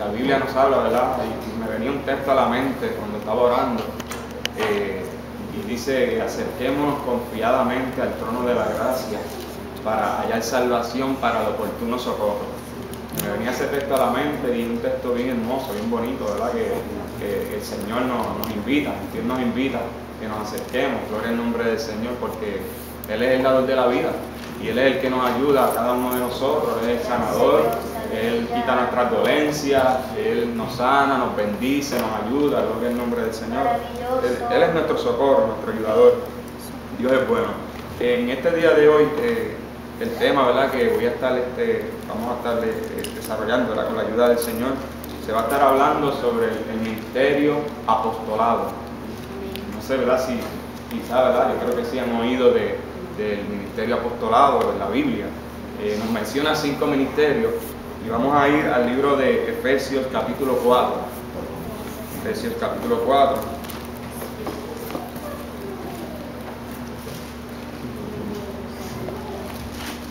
la Biblia nos habla, ¿verdad? Y me venía un texto a la mente cuando estaba orando, y dice: acerquémonos confiadamente al trono de la gracia para hallar salvación para el oportuno socorro. Me venía ese texto a la mente, y un texto bien hermoso, bien bonito, ¿verdad? Que el Señor nos invita, Dios nos invita que nos acerquemos, gloria al nombre del Señor, porque Él es el dador de la vida, y Él es el que nos ayuda a cada uno de nosotros. Él es el sanador, Él quita nuestras dolencias, Él nos sana, nos bendice, nos ayuda, gloria al nombre del Señor. Él es nuestro socorro, nuestro ayudador. Dios es bueno. En este día de hoy, el tema, ¿verdad?, que voy a estar, vamos a estar desarrollando, ¿verdad?, con la ayuda del Señor, se va a estar hablando sobre el ministerio apostolado. No sé, ¿verdad?, si quizá, ¿verdad?, yo creo que sí han oído del ministerio apostolado en la Biblia. Nos menciona 5 ministerios, y vamos a ir al libro de Efesios capítulo 4. Efesios capítulo 4.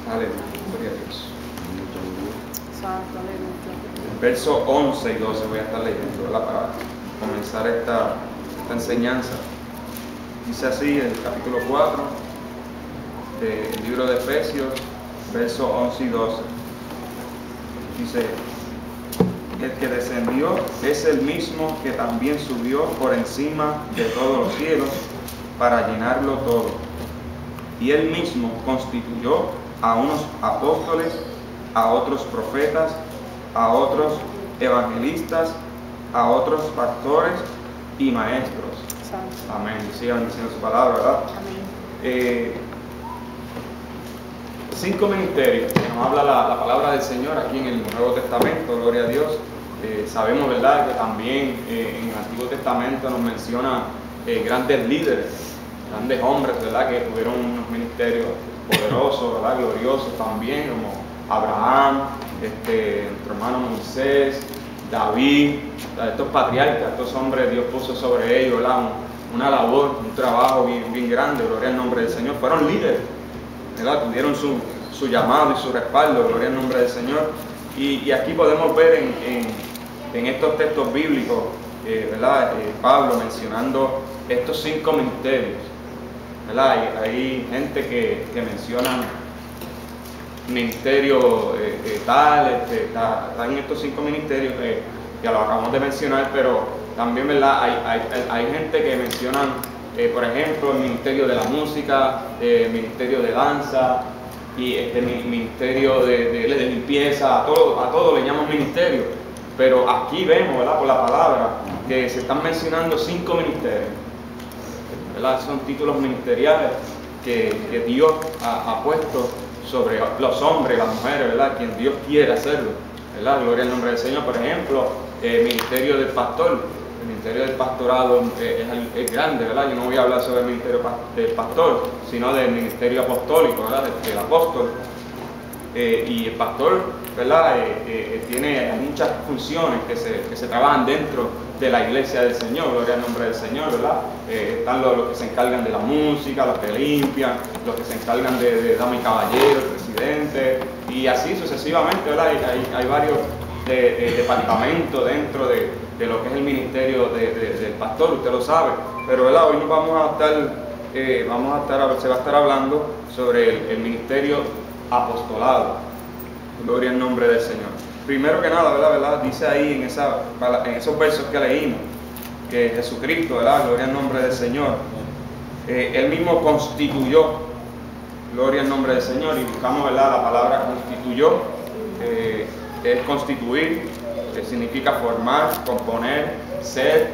Aleluya, gloria a Dios. Verso 11 y 12 voy a estar leyendo, ¿verdad?, para comenzar esta enseñanza. Dice así el capítulo 4 del libro de Efesios, versos 11 y 12. Dice: el que descendió es el mismo que también subió por encima de todos los cielos para llenarlo todo. Y él mismo constituyó a unos apóstoles, a otros profetas, a otros evangelistas, a otros pastores y maestros. Amén. Sigan diciendo su palabra, ¿verdad? Amén. 5 ministerios que nos habla la palabra del Señor aquí en el Nuevo Testamento, gloria a Dios. Sabemos, ¿verdad?, que también en el Antiguo Testamento nos menciona grandes líderes, grandes hombres, ¿verdad?, que tuvieron unos ministerios poderosos, ¿verdad?, gloriosos también, como Abraham, nuestro hermano Moisés, David, estos patriarcas, estos hombres, Dios puso sobre ellos, ¿verdad?, una labor, un trabajo bien grande, gloria al nombre del Señor. Fueron líderes, ¿verdad?, tuvieron su llamado y su respaldo, gloria al nombre del Señor. Y aquí podemos ver en estos textos bíblicos, ¿verdad?, Pablo mencionando estos 5 ministerios, ¿verdad? Hay gente que menciona ministerio tal, está en estos 5 ministerios que lo acabamos de mencionar, pero también, ¿verdad?, hay gente que menciona, por ejemplo, el ministerio de la música, el ministerio de danza, y ministerio de limpieza. A todo le llaman ministerio, pero aquí vemos, ¿verdad?, por la palabra, que se están mencionando 5 ministerios, ¿verdad? Son títulos ministeriales que Dios ha puesto sobre los hombres y las mujeres, ¿verdad?, quien Dios quiere hacerlo, ¿verdad? Gloria al nombre del Señor. Por ejemplo, el ministerio del pastor, el ministerio del pastorado es grande, ¿verdad? Yo no voy a hablar sobre el ministerio del pastor, sino del ministerio apostólico, ¿verdad?, del apóstol. Y el pastor, ¿verdad?, tiene muchas funciones que se trabajan dentro de la iglesia del Señor, gloria al nombre del Señor, ¿verdad? Están los que se encargan de la música, los que limpian, los que se encargan de dama y caballero, el presidente, y así sucesivamente, ¿verdad? Hay varios departamentos dentro de lo que es el ministerio del pastor, usted lo sabe, pero, ¿verdad?, hoy se va a estar hablando sobre el ministerio apostolado, gloria al nombre del Señor. Primero que nada, ¿verdad? Dice ahí en esos versos que leímos, que Jesucristo, ¿verdad?, gloria al nombre del Señor, Él mismo constituyó, gloria al nombre del Señor, y buscamos, ¿verdad?, la palabra constituyó, es constituir, que significa formar, componer, ser,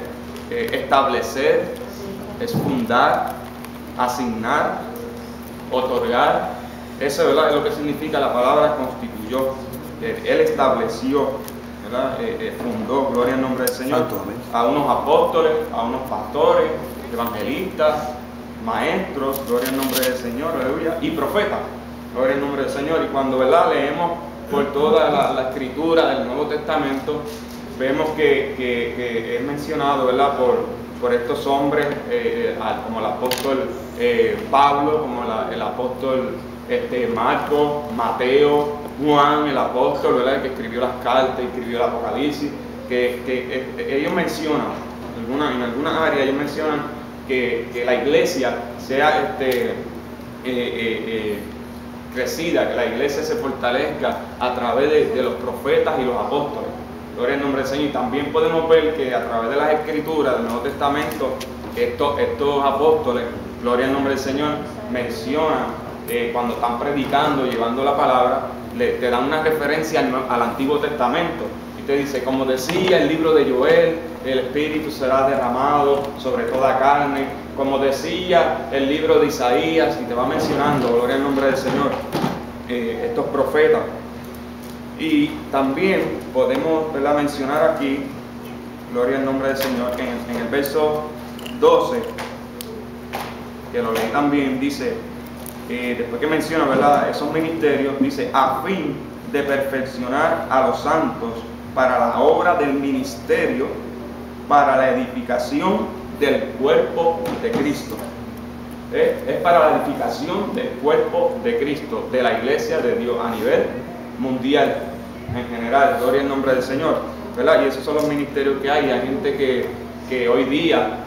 establecer, es fundar, asignar, otorgar. Eso, ¿verdad?, es lo que significa la palabra constituyó. Él estableció, ¿verdad?, fundó, gloria al nombre del Señor, a unos apóstoles, a unos pastores, evangelistas, maestros, gloria al nombre del Señor, aleluya, y profetas, gloria al nombre del Señor. Y cuando, ¿verdad?, leemos por toda la escritura del Nuevo Testamento, vemos que es mencionado, ¿verdad?, por estos hombres, como el apóstol Pablo, como el apóstol Marcos, Mateo, Juan, el apóstol, ¿verdad? Que escribió las cartas, escribió el Apocalipsis, que ellos mencionan, en algunas áreas ellos mencionan que la iglesia sea crecida, que la iglesia se fortalezca a través de los profetas y los apóstoles. Gloria al nombre del Señor. Y también podemos ver que a través de las escrituras del Nuevo Testamento, estos apóstoles, gloria al nombre del Señor, mencionan cuando están predicando, llevando la palabra, te dan una referencia al Antiguo Testamento. Y te dice, como decía el libro de Joel, el Espíritu será derramado sobre toda carne. Como decía el libro de Isaías, y te va mencionando, gloria al nombre del Señor, estos profetas. Y también podemos, ¿verdad?, mencionar aquí, gloria al nombre del Señor, en el verso 12, que lo leí también, dice, después que menciona, ¿verdad?, esos ministerios, dice, a fin de perfeccionar a los santos para la obra del ministerio, para la edificación del cuerpo de Cristo. Es para la edificación del cuerpo de Cristo, de la iglesia de Dios a nivel mundial, en general, gloria al nombre del Señor, ¿verdad? Y esos son los ministerios que hay. Hay gente que hoy día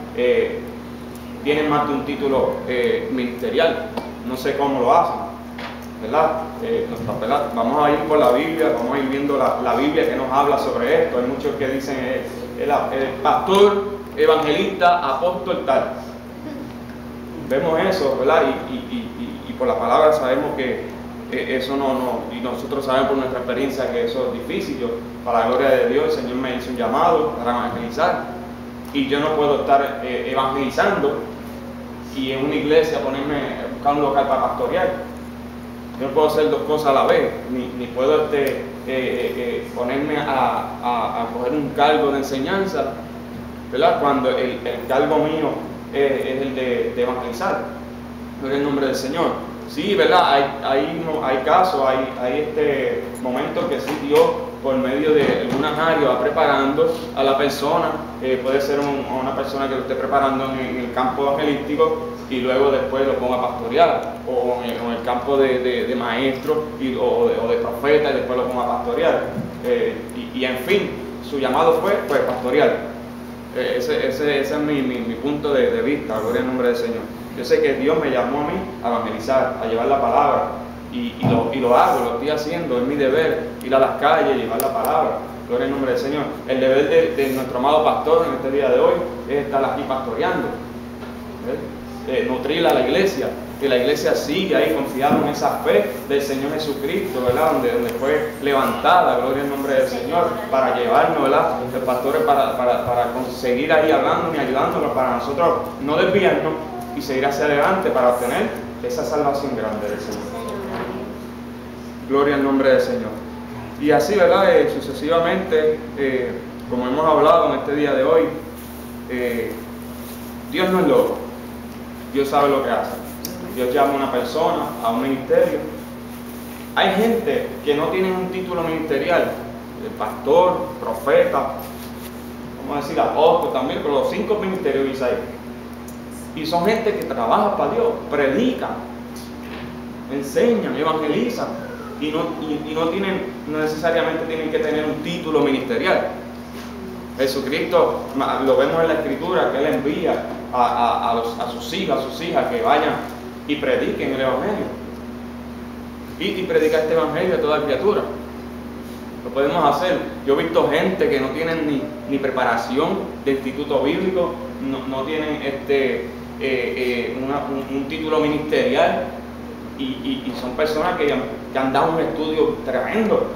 tienen más de un título ministerial, no sé cómo lo hacen, ¿verdad? Vamos a ir por la Biblia, vamos a ir viendo la Biblia que nos habla sobre esto. Hay muchos que dicen el pastor, evangelista, apóstol, tal. Vemos eso, ¿verdad? Y por la palabra sabemos que eso no, y nosotros sabemos por nuestra experiencia que eso es difícil. Yo, para la gloria de Dios, el Señor me hizo un llamado para evangelizar, y yo no puedo estar evangelizando y en una iglesia buscar un local para pastorear. Yo no puedo hacer dos cosas a la vez, ni puedo ponerme a coger un cargo de enseñanza, ¿verdad?, cuando el cargo mío es el de evangelizar. Gloria al nombre del Señor. Sí, ¿verdad? Hay casos, hay momentos que sí Dios, por medio de algunas áreas, va preparando a la persona. Puede ser una persona que lo esté preparando en el campo evangelístico y luego después lo ponga a pastorear, o en el campo de maestro o de profeta y después lo ponga a pastorear. Y en fin, su llamado fue pastorear. Ese es mi punto de vista, gloria al nombre del Señor. Yo sé que Dios me llamó a mí a evangelizar, a llevar la palabra, y lo hago, lo estoy haciendo, es mi deber, ir a las calles, llevar la palabra, gloria al nombre del Señor. El deber de nuestro amado pastor en este día de hoy es estar aquí pastoreando, nutrir a la iglesia, que la iglesia siga ahí confiada en esa fe del Señor Jesucristo, ¿verdad? Donde fue levantada, gloria al nombre del Señor, para llevarnos, ¿verdad?, los pastores para conseguir ahí hablando y ayudándonos, para nosotros no desviarnos y seguir hacia adelante para obtener esa salvación grande del Señor. Gloria al nombre del Señor. Y así, ¿verdad?, sucesivamente, como hemos hablado en este día de hoy, Dios no es loco. Dios sabe lo que hace. Dios llama a una persona, a un ministerio. Hay gente que no tiene un título ministerial, pastor, profeta, vamos a decir apóstol también, pero los 5 ministerios de Isaías. Y son gente que trabaja para Dios, predican, enseñan, evangelizan, y no necesariamente tienen que tener un título ministerial. Jesucristo, lo vemos en la Escritura, que Él envía a sus hijos, a sus hijas, que vayan y prediquen el Evangelio. Y predica este Evangelio a toda criatura. Lo podemos hacer. Yo he visto gente que no tienen ni preparación de instituto bíblico, no tienen un título ministerial, y son personas que han dado un estudio tremendo,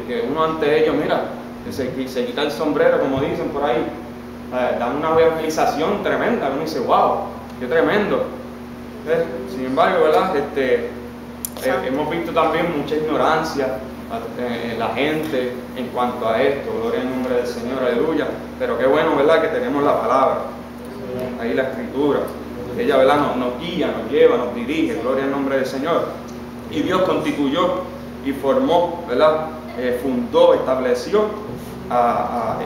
que uno ante ellos, mira, se quita el sombrero, como dicen por ahí, dan una evangelización tremenda, uno dice, wow, qué tremendo. Sin embargo, ¿verdad?, hemos visto también mucha ignorancia en la gente en cuanto a esto. Gloria al nombre del Señor, aleluya. Pero qué bueno, ¿verdad?, que tenemos la palabra, ahí la Escritura. Ella, ¿verdad?, nos guía, nos lleva, nos dirige, gloria al nombre del Señor. Y Dios constituyó y formó, ¿verdad?, fundó, estableció a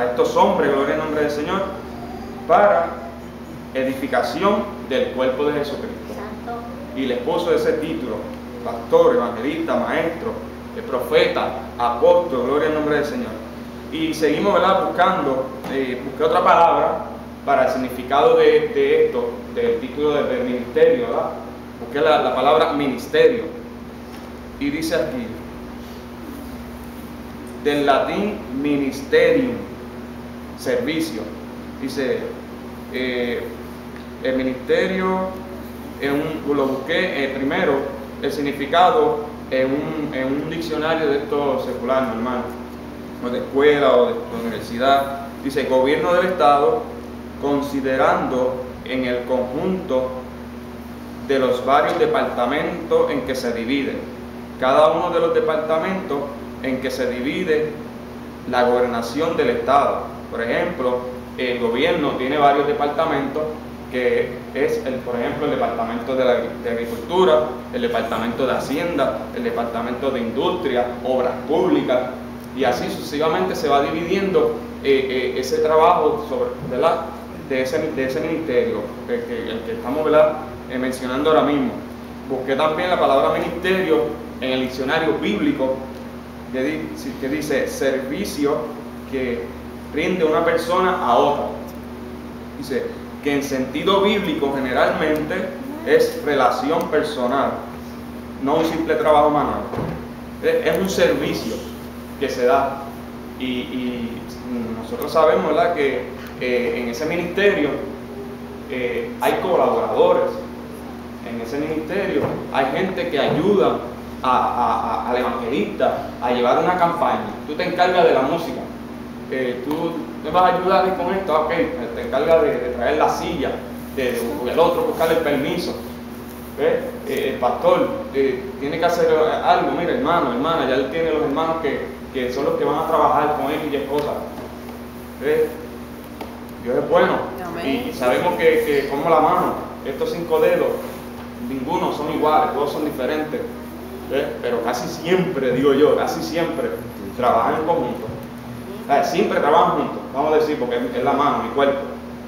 estos hombres, gloria al nombre del Señor, para edificación del cuerpo de Jesucristo. Y les puso ese título, pastor, evangelista, maestro, profeta, apóstol, gloria al nombre del Señor. Y seguimos, ¿verdad?, buscando, busqué otra palabra para el significado de esto, del título del ministerio, ¿verdad? Busqué la palabra ministerio. Y dice aquí, del latín ministerium, servicio. Dice, el ministerio, lo busqué primero, el significado en un diccionario de estos seculares, mi hermano, o de escuela o de universidad. Dice, gobierno del Estado, considerando en el conjunto de los varios departamentos en que se divide. Cada uno de los departamentos en que se divide la gobernación del Estado. Por ejemplo, el gobierno tiene varios departamentos, que es, por ejemplo, el departamento de agricultura, el departamento de hacienda, el departamento de industria, obras públicas, y así sucesivamente se va dividiendo ese trabajo sobre, ¿verdad?, de ese ministerio, el que estamos, ¿verdad?, mencionando ahora mismo. Busqué también la palabra ministerio en el diccionario bíblico, que dice servicio que rinde una persona a otra. Dice que en sentido bíblico generalmente es relación personal, no un simple trabajo manual. Es un servicio que se da, y nosotros sabemos, ¿verdad?, que en ese ministerio hay colaboradores. En ese ministerio hay gente que ayuda al evangelista a llevar una campaña. Tú te encargas de la música, tú me vas a ayudar con esto, ok, te encargas de traer la silla, el otro buscar el permiso. El pastor tiene que hacer algo. Mira, hermana, ya él tiene los hermanos que son los que van a trabajar con él y cosas. Dios es bueno. Y sabemos que como la mano, estos 5 dedos, ninguno son iguales, todos son diferentes. Pero casi siempre, digo yo, casi siempre trabajan en conjunto. Siempre trabajan juntos, vamos a decir, porque es la mano, mi cuerpo.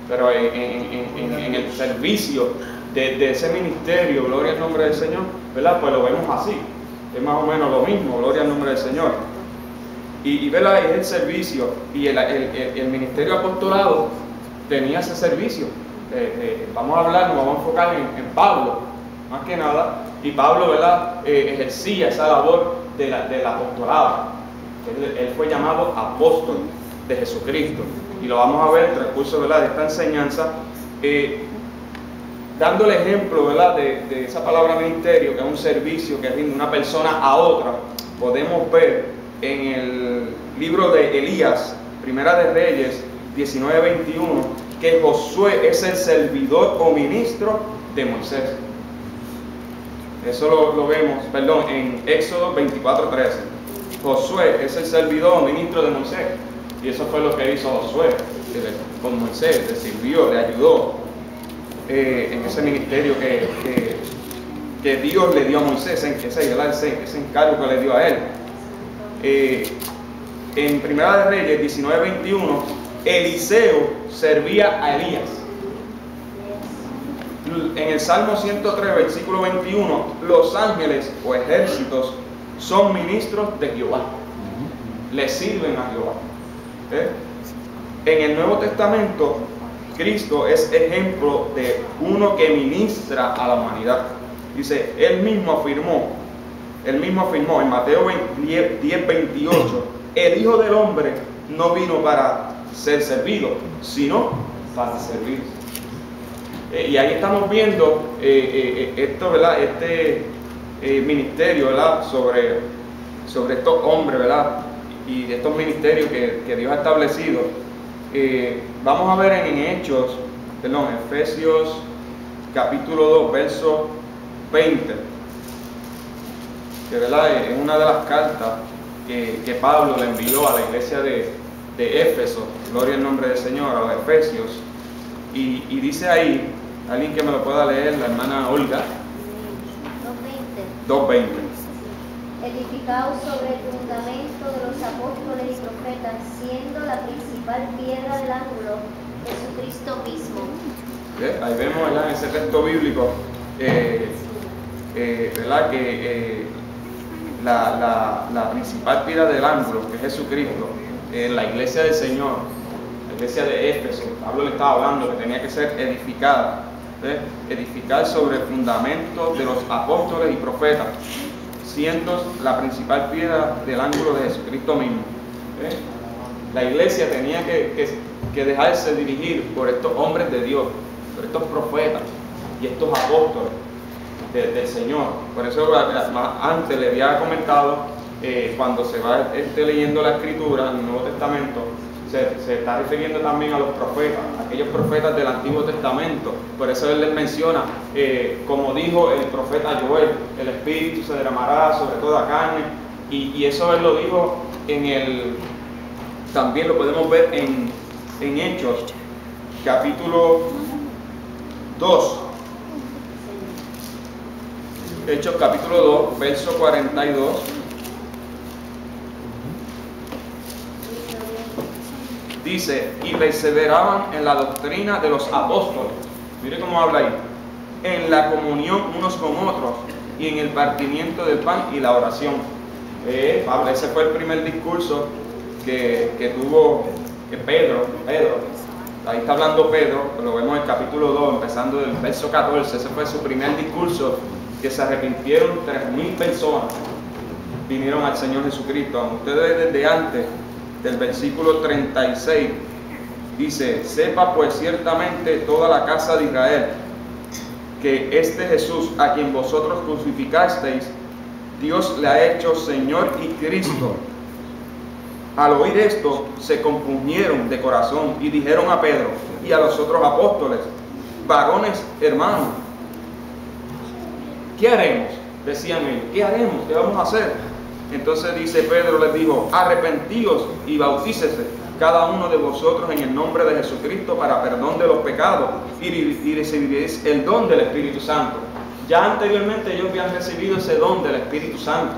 Pero en el servicio de ese ministerio, gloria al nombre del Señor, ¿verdad?, pues lo vemos así. Es más o menos lo mismo, gloria al nombre del Señor. Y ¿verdad?, es el servicio. Y el ministerio apostolado tenía ese servicio. Vamos a hablar, nos vamos a enfocar en Pablo, más que nada. Y Pablo, ¿verdad?, ejercía esa labor del apostolado. Él fue llamado apóstol de Jesucristo. Y lo vamos a ver en el transcurso, ¿verdad?, de esta enseñanza, dando el ejemplo, ¿verdad?, de esa palabra ministerio, que es un servicio que rinde una persona a otra. Podemos ver en el libro de Elías, Primera de Reyes 19:21, que Josué es el servidor o ministro de Moisés. Eso lo vemos, en Éxodo 24:13. Josué es el servidor o ministro de Moisés. Y eso fue lo que hizo Josué con Moisés, le sirvió, le ayudó en ese ministerio que Dios le dio a Moisés, ese encargo que le dio a él. En Primera de Reyes 19:21, Eliseo servía a Elías. En el Salmo 103, versículo 21, los ángeles o ejércitos son ministros de Jehová, le sirven a Jehová. En el Nuevo Testamento, Cristo es ejemplo de uno que ministra a la humanidad. Dice, él mismo afirmó en Mateo 10:28, el Hijo del Hombre no vino para ser servido, sino para servir. Y ahí estamos viendo esto, ¿verdad?, ministerio, ¿verdad?, sobre estos hombres, ¿verdad?, y de estos ministerios que Dios ha establecido. Vamos a ver en Efesios capítulo 2, verso 20, que, ¿verdad?, es una de las cartas que Pablo le envió a la iglesia de Éfeso, gloria al nombre del Señor, a los Efesios. Y dice ahí, alguien que me lo pueda leer, la hermana Olga. 2:20. Edificados sobre el fundamento de los apóstoles y profetas, siendo la principal piedra del ángulo Jesucristo mismo. Ahí vemos, ¿verdad?, en ese texto bíblico ¿verdad? Que la principal piedra del ángulo, que es Jesucristo, la iglesia del Señor, la iglesia de Éfeso, Pablo le estaba hablando que tenía que ser edificada, edificar sobre el fundamento de los apóstoles y profetas, siendo la principal piedra del ángulo de Jesucristo mismo. La iglesia tenía que dejarse dirigir por estos hombres de Dios, por estos profetas y estos apóstoles del Señor. Por eso antes le había comentado, cuando se va leyendo la Escritura en el Nuevo Testamento, se está refiriendo también a los profetas, aquellos profetas del Antiguo Testamento. Por eso él les menciona, como dijo el profeta Joel, el Espíritu se derramará sobre toda carne, y eso él lo dijo también lo podemos ver en Hechos, capítulo 2. Hechos capítulo 2, verso 42. Dice, y perseveraban en la doctrina de los apóstoles. Mire cómo habla ahí. En la comunión unos con otros y en el partimiento del pan y la oración. Ese fue el primer discurso que tuvo Pedro. Ahí está hablando Pedro, lo vemos en el capítulo 2, empezando del verso 14. Ese fue su primer discurso, que se arrepintieron 3.000 personas, vinieron al Señor Jesucristo. A ustedes desde antes del versículo 36, dice, sepa pues ciertamente toda la casa de Israel, que este Jesús, a quien vosotros crucificasteis, Dios le ha hecho Señor y Cristo. Al oír esto, se compungieron de corazón y dijeron a Pedro y a los otros apóstoles, varones hermanos, ¿qué haremos? Decían ellos, ¿qué haremos? ¿Qué vamos a hacer? Entonces dice Pedro, les dijo, arrepentíos y bautícese cada uno de vosotros en el nombre de Jesucristo para perdón de los pecados y recibiréis el don del Espíritu Santo. Ya anteriormente ellos habían recibido ese don del Espíritu Santo,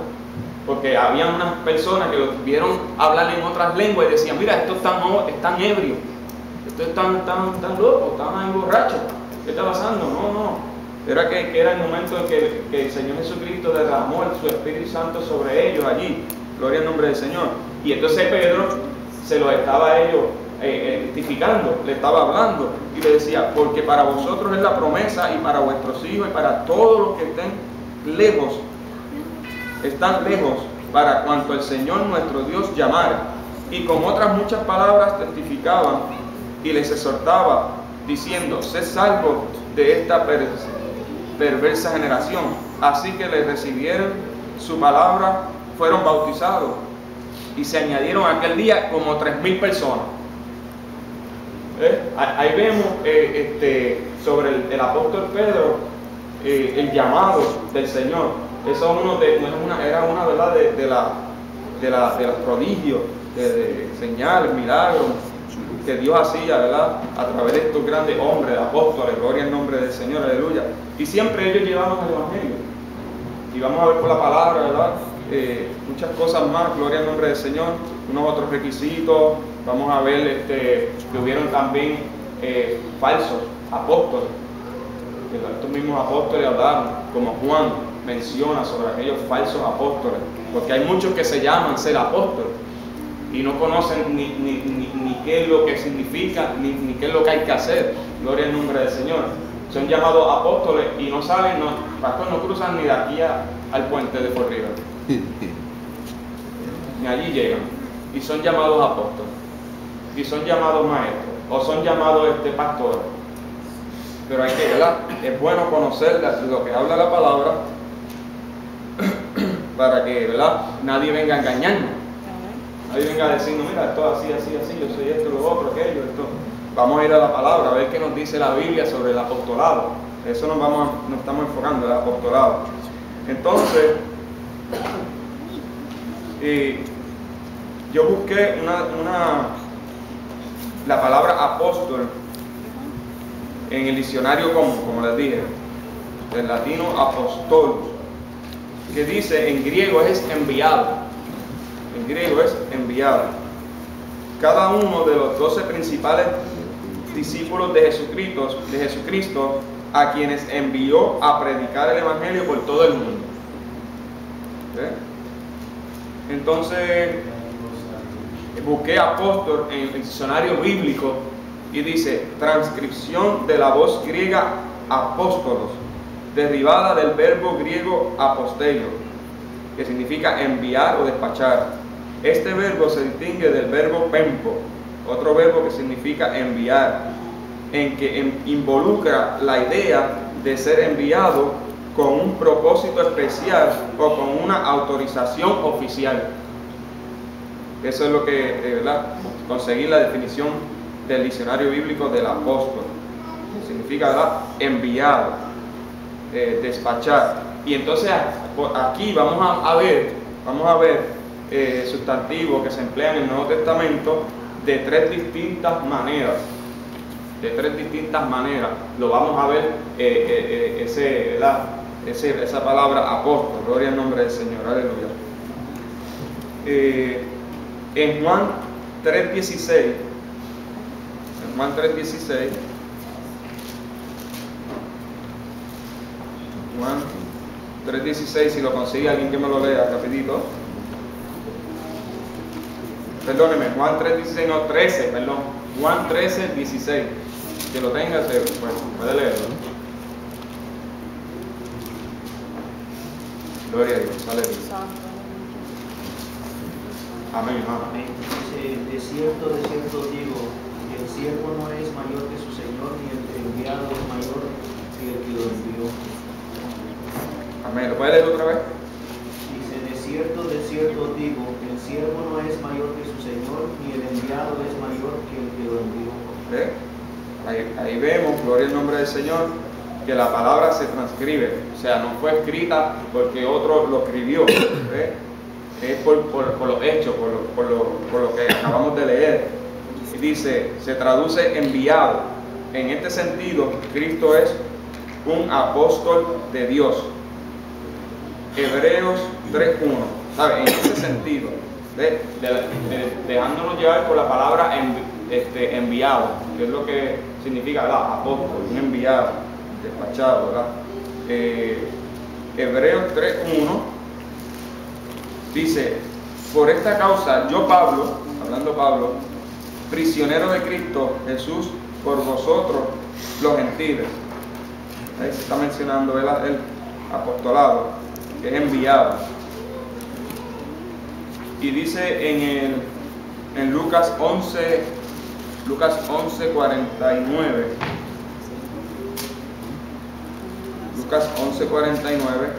porque había unas personas que los vieron hablar en otras lenguas y decían, mira, estos están ebrios, estos están locos, están borrachos, ¿qué está pasando? No. Era que era el momento en que el Señor Jesucristo derramó su Espíritu Santo sobre ellos allí. Gloria al nombre del Señor. Y entonces Pedro se lo estaba a ellos testificando, le estaba hablando y le decía, porque para vosotros es la promesa y para vuestros hijos y para todos los que están lejos, para cuanto el Señor nuestro Dios llamare. Y con otras muchas palabras testificaban y les exhortaba, diciendo, sed salvos de esta perversa generación. Así que le recibieron su palabra, fueron bautizados y se añadieron aquel día como 3.000 personas. Ahí vemos sobre el apóstol Pedro, el llamado del Señor. Eso era una ¿verdad? de los prodigios, de señales, milagros que Dios hacía, ¿verdad? A través de estos grandes hombres, apóstoles, gloria al nombre del Señor, aleluya. Y siempre ellos llevaban el Evangelio. Y vamos a ver por la palabra, ¿verdad? Muchas cosas más, gloria al nombre del Señor, unos otros requisitos. Vamos a ver que hubieron también falsos apóstoles. Que estos mismos apóstoles hablaron, como Juan menciona sobre aquellos falsos apóstoles, porque hay muchos que se llaman ser apóstoles y no conocen ni qué es lo que significa, ni qué es lo que hay que hacer. Gloria al nombre del Señor. Son llamados apóstoles y no salen, pastor, no cruzan ni de aquí al puente de Fort River. Ni allí llegan. Y son llamados apóstoles. Y son llamados maestros. O son llamados pastores. Pero hay que, ¿verdad? Es bueno conocer lo que habla la palabra para que, ¿verdad? Nadie venga a engañarnos. Nadie venga a decirnos, mira, esto así, yo soy esto, lo otro, aquello, esto. Vamos a ir a la palabra, a ver qué nos dice la Biblia sobre el apostolado. Eso nos estamos enfocando, el apostolado. Entonces, yo busqué la palabra apóstol en el diccionario común, como les dije, del latino apostolus, que dice en griego es enviado. En griego es enviado. Cada uno de los 12 principales discípulos de Jesucristo a quienes envió a predicar el Evangelio por todo el mundo. Entonces, busqué apóstol en el diccionario bíblico y dice: transcripción de la voz griega apóstolos, derivada del verbo griego apostello, que significa enviar o despachar. Este verbo se distingue del verbo pempo, otro verbo que significa enviar, en que involucra la idea de ser enviado con un propósito especial o con una autorización oficial. Eso es lo que, ¿verdad?, conseguí la definición del diccionario bíblico del apóstol. Significa, ¿verdad?, enviado, despachar. Y entonces aquí vamos a ver sustantivos que se emplean en el Nuevo Testamento de tres distintas maneras. Lo vamos a ver, esa palabra apóstol. Gloria al nombre del Señor, aleluya. En Juan 3:16, Juan 3:16, si lo consigue alguien que me lo lea rapidito. Perdóneme, Juan 3:16, no, 13, perdón. Juan 13:16. Que lo tenga, bueno, puede leerlo. Gloria a Dios, aleluya. Amén, amén. Dice: de cierto digo, que el siervo no es mayor que su Señor, ni el enviado es mayor que el que lo envió. Amén. ¿Lo puede leer otra vez? Dice: de cierto digo, que el siervo no es mayor que su Señor, ni el enviado es mayor que el que lo envió. Ahí vemos, gloria al nombre del Señor, que la palabra se transcribe. O sea, no fue escrita porque otro lo escribió. Es por los hechos, por lo que acabamos de leer. Y dice, se traduce enviado. En este sentido, Cristo es un apóstol de Dios. Hebreos 3:1. ¿Sabe? En ese sentido, dejándonos llevar por la palabra enviado, que es lo que significa, ¿verdad?, apóstol, un enviado, despachado, ¿verdad? Hebreos 3:1 dice: por esta causa yo, Pablo, hablando Pablo, prisionero de Cristo Jesús, por vosotros los gentiles. Ahí se está mencionando el apostolado, que es enviado. Y dice en Lucas 11:49. Lucas 11:49.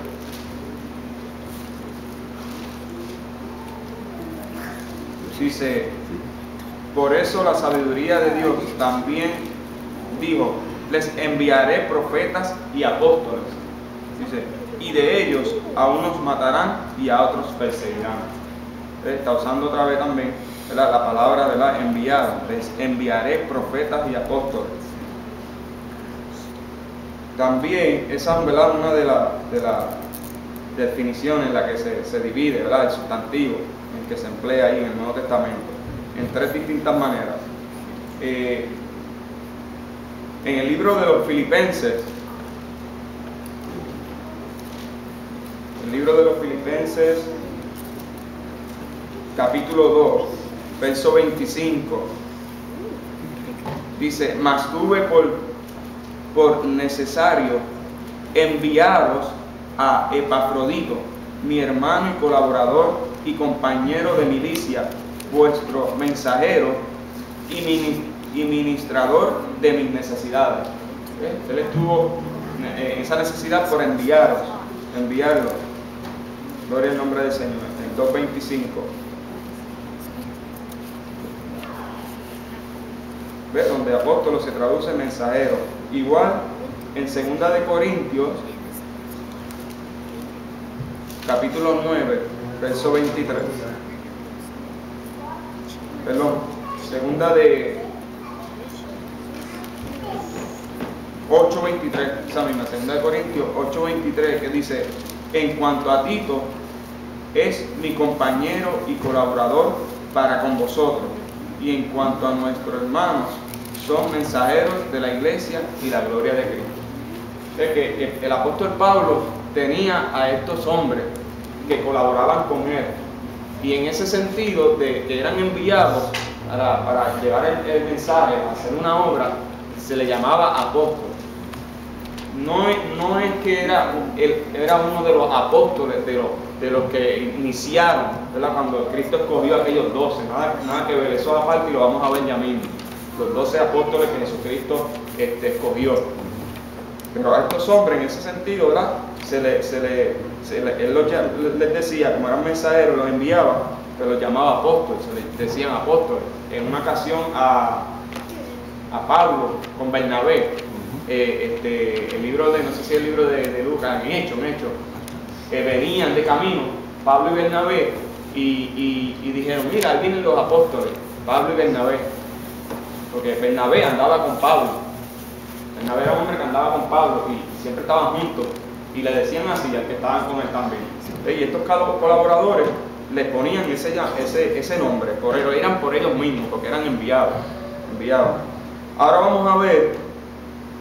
Dice: por eso la sabiduría de Dios también dijo: les enviaré profetas y apóstoles. Dice: y de ellos a unos matarán y a otros perseguirán. Está usando otra vez también, ¿verdad?, la palabra, ¿verdad?, enviado. Les enviaré profetas y apóstoles. También esa es, ¿verdad?, una de las definiciones en la que se divide, ¿verdad?, el sustantivo en que se emplea ahí en el Nuevo Testamento, en tres distintas maneras. En el libro de los Filipenses, capítulo 2, verso 25, dice: mas tuve por necesario enviaros a Epafrodito, mi hermano y colaborador y compañero de milicia, vuestro mensajero y ministrador de mis necesidades. Él estuvo en esa necesidad por enviarlo. Gloria al nombre del Señor. En 2:25. ¿Ves? Donde apóstolo se traduce mensajero. Igual en 2 de Corintios, capítulo 9, verso 23. Perdón, 2 de 8:23, esa misma, 2 de Corintios 8:23, que dice: en cuanto a Tito, es mi compañero y colaborador para con vosotros, y en cuanto a nuestros hermanos, son mensajeros de la iglesia y la gloria de Cristo. Es que el apóstol Pablo tenía a estos hombres que colaboraban con él, y en ese sentido de que eran enviados para llevar el mensaje, hacer una obra, se le llamaba apóstol. No es que era uno de los apóstoles, de los que iniciaron, ¿verdad? Cuando Cristo escogió a aquellos 12, nada que ver, eso aparte y lo vamos a ver ya mismo, los 12 apóstoles que Jesucristo escogió. Pero a estos hombres, en ese sentido, ¿verdad? Él les decía, como eran mensajeros, los enviaba, pero los llamaba apóstoles, se les decían apóstoles. En una ocasión a Pablo con Bernabé, el libro no sé si es el libro de Lucas, en Hechos, venían de camino, Pablo y Bernabé, y dijeron, mira, ahí vienen los apóstoles, Pablo y Bernabé, porque Bernabé andaba con Pablo. Bernabé era un hombre que andaba con Pablo y siempre estaban juntos, y le decían así al que estaban con él también. Y estos colaboradores les ponían ese nombre, eran por ellos mismos, porque eran enviados. Ahora vamos a ver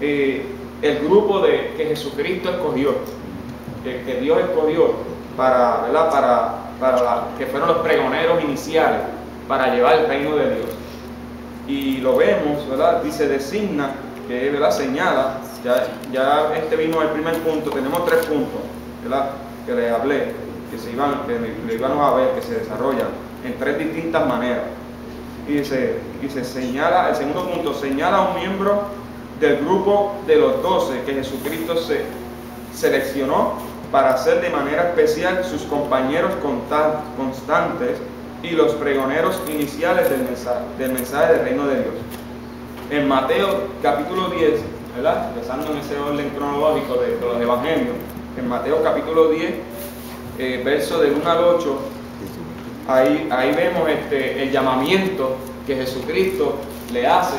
el grupo que Jesucristo escogió, que Dios escogió que fueron los pregoneros iniciales para llevar el reino de Dios. Y lo vemos, ¿verdad? Dice designa, que es, ¿verdad?, señala. Ya vimos el primer punto. Tenemos 3 puntos, ¿verdad?, que les hablé, que íbamos a ver, que se desarrollan en 3 distintas maneras. Y dice señala, el segundo punto, señala a un miembro del grupo de los 12 que Jesucristo se seleccionó para ser de manera especial sus compañeros constantes y los pregoneros iniciales del mensaje del reino de Dios. En Mateo capítulo 10, ¿verdad?, empezando en ese orden cronológico de los evangelios, en Mateo capítulo 10, verso del 1 al 8, ahí vemos el llamamiento que Jesucristo le hace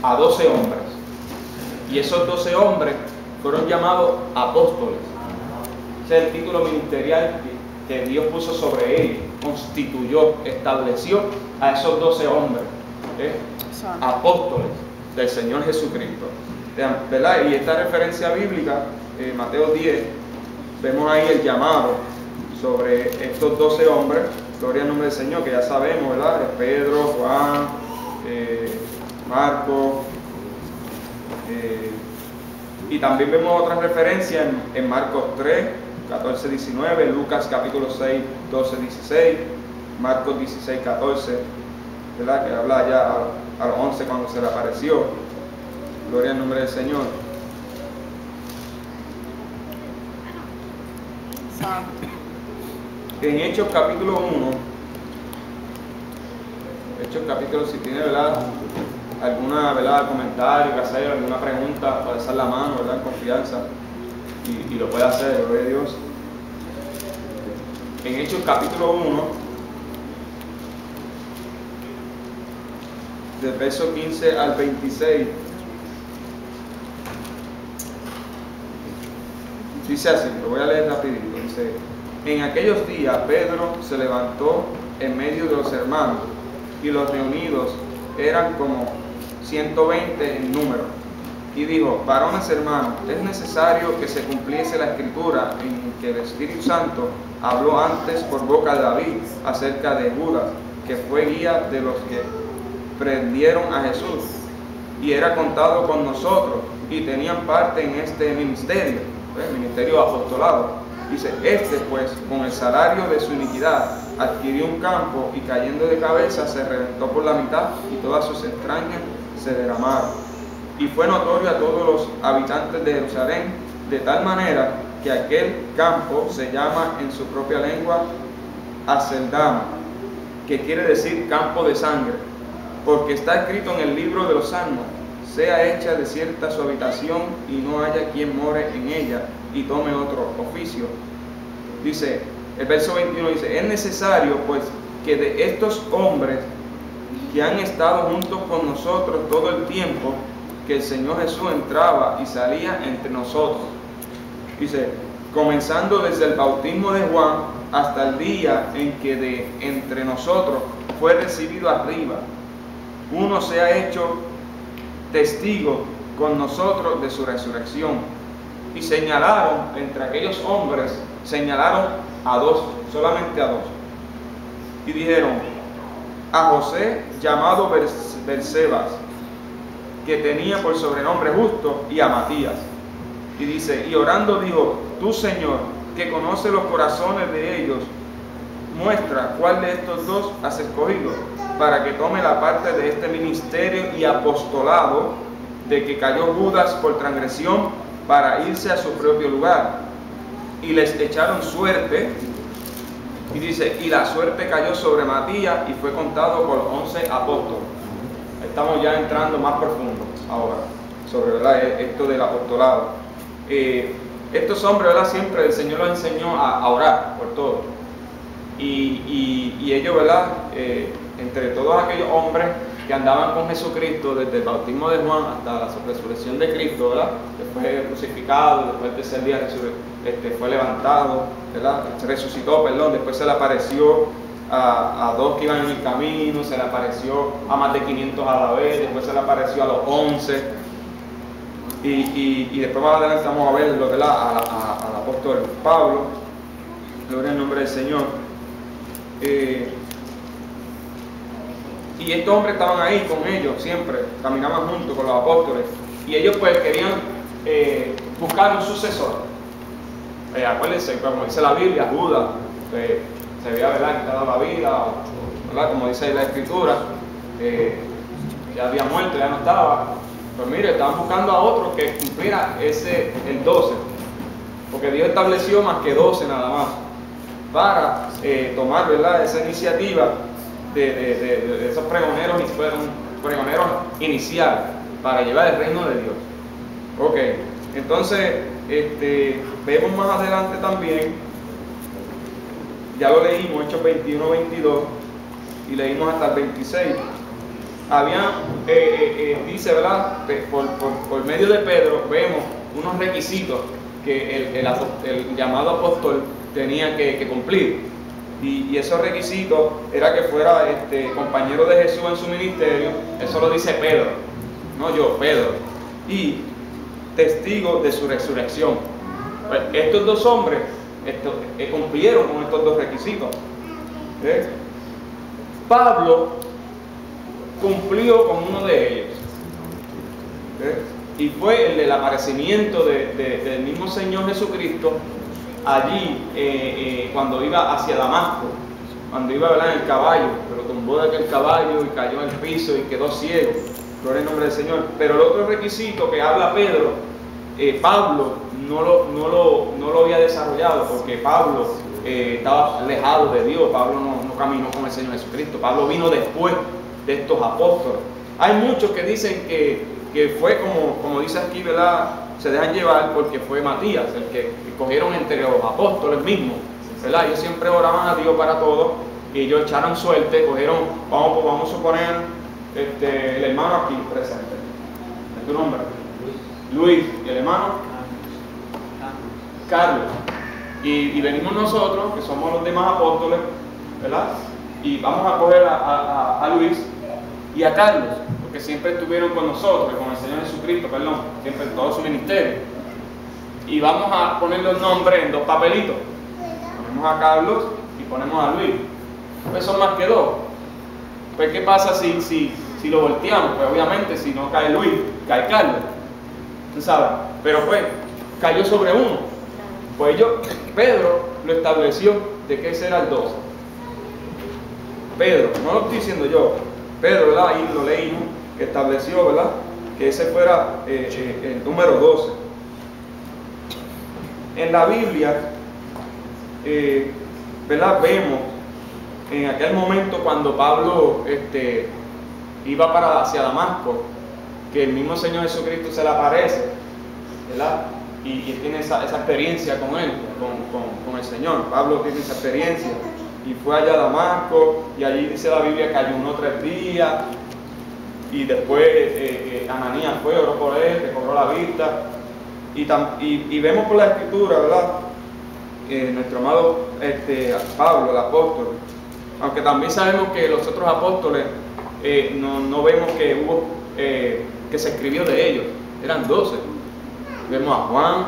a 12 hombres. Y esos 12 hombres fueron llamados apóstoles. Ese es el título ministerial que Dios puso sobre ellos, constituyó, estableció a esos 12 hombres, apóstoles del Señor Jesucristo, ¿verdad? Y esta referencia bíblica, Mateo 10, vemos ahí el llamado sobre estos 12 hombres. Gloria al nombre del Señor, que ya sabemos, ¿verdad? Pedro, Juan, Marcos, y también vemos otras referencias en Marcos 3, 14, 19, Lucas capítulo 6, 12, 16, Marcos 16, 14, ¿verdad?, que habla ya a los 11 cuando se le apareció. Gloria al nombre del Señor. En Hechos capítulo 1, si tiene, ¿verdad?, alguna, ¿verdad?, comentario que hacer, alguna pregunta, puede alzar la mano, ¿verdad?, en confianza, y lo puede hacer, gloria a Dios. En Hechos capítulo 1, del verso 15 al 26, dice así, lo voy a leer rapidito, dice: en aquellos días Pedro se levantó en medio de los hermanos, y los reunidos eran como 120 en número, y dijo: varones hermanos, es necesario que se cumpliese la escritura en que el Espíritu Santo habló antes por boca de David acerca de Judas, que fue guía de los que prendieron a Jesús, y era contado con nosotros, y tenían parte en este ministerio, el ministerio apostolado. Dice: este pues, con el salario de su iniquidad, adquirió un campo, y cayendo de cabeza se reventó por la mitad, y todas sus entrañas se derramaron. Y fue notorio a todos los habitantes de Jerusalén, de tal manera que aquel campo se llama en su propia lengua Aceldama, que quiere decir campo de sangre, porque está escrito en el libro de los Salmos: sea hecha desierta su habitación, y no haya quien more en ella y tome otro oficio. Dice el verso 21, dice: es necesario pues que de estos hombres que han estado juntos con nosotros todo el tiempo que el Señor Jesús entraba y salía entre nosotros, dice, comenzando desde el bautismo de Juan hasta el día en que de entre nosotros fue recibido arriba, uno se ha hecho testigo con nosotros de su resurrección. Y señalaron, entre aquellos hombres, señalaron a dos, solamente a dos. Y dijeron, a José, llamado Bersebas, que tenía por sobrenombre Justo, y a Matías. Y dice, y orando dijo, tú Señor, que conoce los corazones de ellos, muestra cuál de estos dos has escogido, para que tome la parte de este ministerio y apostolado, de que cayó Judas por transgresión, para irse a su propio lugar. Y les echaron suerte, y dice, y la suerte cayó sobre Matías, y fue contado por 11 apóstoles. Estamos ya entrando más profundo ahora, sobre, ¿verdad?, esto del apostolado. Estos hombres, ¿verdad?, siempre el Señor los enseñó a orar por todo. Y ellos, ¿verdad?, entre todos aquellos hombres que andaban con Jesucristo desde el bautismo de Juan hasta la resurrección de Cristo, ¿verdad?, que fue crucificado, después del tercer día fue levantado, ¿verdad?, resucitó, perdón, después se le apareció a dos que iban en el camino, se le apareció a más de 500 a la vez, después se le apareció a los 11, y después más adelante vamos a verlo, ¿verdad?, al apóstol Pablo, gloria al nombre del Señor. Y estos hombres estaban ahí con ellos siempre, caminaban juntos con los apóstoles, y ellos pues querían buscar un sucesor. Acuérdense, como dice la Biblia, Judas se había, ¿verdad?, quitado la vida, ¿verdad?, como dice la Escritura, ya había muerto, ya no estaba. Pues mire, estaban buscando a otro que cumpliera el 12, porque Dios estableció más que 12 nada más, para tomar, ¿verdad?, esa iniciativa de esos pregoneros, y fueron pregoneros iniciales para llevar el reino de Dios. Ok, entonces vemos más adelante también, ya lo leímos, Hechos 21-22, y leímos hasta el 26. Había, dice, ¿verdad?, por medio de Pedro vemos unos requisitos que el llamado apóstol tenía que cumplir. Y esos requisitos era que fuera compañero de Jesús en su ministerio. Eso lo dice Pedro, no yo, Pedro. Y testigo de su resurrección. Pues estos dos hombres cumplieron con estos dos requisitos. Pablo cumplió con uno de ellos, y fue el del aparecimiento del mismo Señor Jesucristo allí cuando iba hacia Damasco, cuando iba, ¿verdad?, en el caballo, pero tumbó de aquel caballo y cayó en el piso y quedó ciego. Gloria al nombre del Señor. Pero el otro requisito que habla Pedro, Pablo no lo había desarrollado, porque Pablo estaba alejado de Dios. Pablo no caminó con el Señor Jesucristo. Pablo vino después de estos apóstoles. Hay muchos que dicen que fue como dice aquí, ¿verdad?, se dejan llevar porque fue Matías el que cogieron entre los apóstoles mismos, ¿verdad? Ellos siempre oraban a Dios para todo, y ellos echaron suerte, cogieron, vamos a suponer, el hermano aquí presente, ¿es tu nombre? Luis. ¿Y el hermano? Carlos. Y venimos nosotros, que somos los demás apóstoles, ¿verdad?, y vamos a coger a Luis y a Carlos, porque siempre estuvieron con nosotros, con el Señor Jesucristo, perdón, siempre en todo su ministerio. Y vamos a poner los nombres en dos papelitos. Ponemos a Carlos y ponemos a Luis. Pues son más que dos. Pues ¿qué pasa si lo volteamos? Pues obviamente si no cae Luis, cae Carlos. ¿Tú sabes? Pero pues cayó sobre uno. Pues Pedro lo estableció de que ese era el 12. Pedro, no lo estoy diciendo yo, Pedro, ¿verdad?, ahí lo leímos, que estableció, ¿verdad?, que ese fuera el número 12. En la Biblia, ¿verdad?, vemos en aquel momento cuando Pablo iba hacia Damasco, que el mismo Señor Jesucristo se le aparece, ¿verdad?, y tiene esa experiencia con él, con el Señor. Pablo tiene esa experiencia. Y fue allá a Damasco, y allí dice la Biblia que ayunó 3 días, y después Ananías fue, oró por él, recobró la vista, y vemos por la Escritura, ¿verdad?, nuestro amado Pablo, el apóstol, aunque también sabemos que los otros apóstoles no vemos que hubo que se escribió de ellos, eran 12. Vemos a Juan,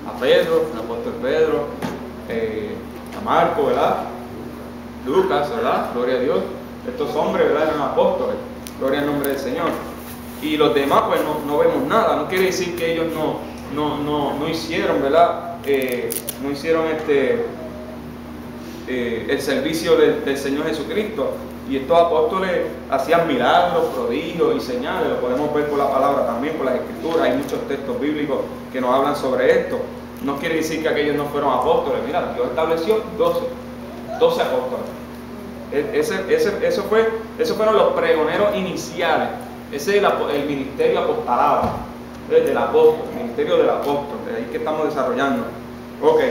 a Pedro, el apóstol Pedro, a Marco, ¿verdad? Lucas, ¿verdad? Gloria a Dios. Estos hombres, ¿verdad? Eran apóstoles. Gloria al nombre del Señor. Y los demás, pues no vemos nada. No quiere decir que ellos no hicieron, ¿verdad? No hicieron el servicio del Señor Jesucristo. Y estos apóstoles hacían milagros, prodigios y señales. Lo podemos ver por la palabra también, por las escrituras. Hay muchos textos bíblicos que nos hablan sobre esto. No quiere decir que aquellos no fueron apóstoles. Mira, Dios estableció 12 apóstoles. Esos fueron los pregoneros iniciales. Ese es el ministerio apostolado, del apóstol, el ministerio del apóstol, de ahí que estamos desarrollando. Ok,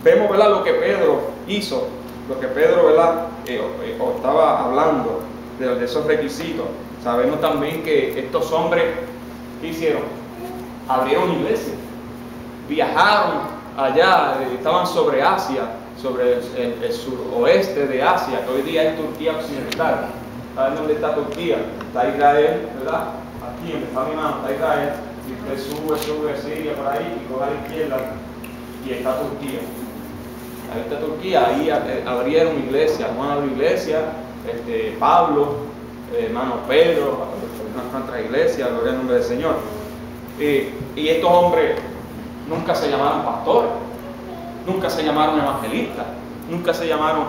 vemos, ¿verdad?, lo que Pedro hizo, lo que Pedro, ¿verdad?, estaba hablando de esos requisitos. Sabemos también que estos hombres, ¿qué hicieron? Abrieron iglesias, viajaron allá, estaban sobre Asia, sobre el suroeste de Asia, que hoy día es Turquía occidental. ¿Saben dónde está Turquía? Está Israel, ¿verdad? Aquí donde está mi mano está Israel, y usted sube Siria por ahí y coge a la izquierda y está Turquía. Ahí está Turquía, ahí abrieron iglesias, Juan abrió iglesia, Pablo, hermano Pedro, nuestra iglesia, gloria al nombre del Señor. Y estos hombres nunca se llamaron pastores, nunca se llamaron evangelistas, nunca se llamaron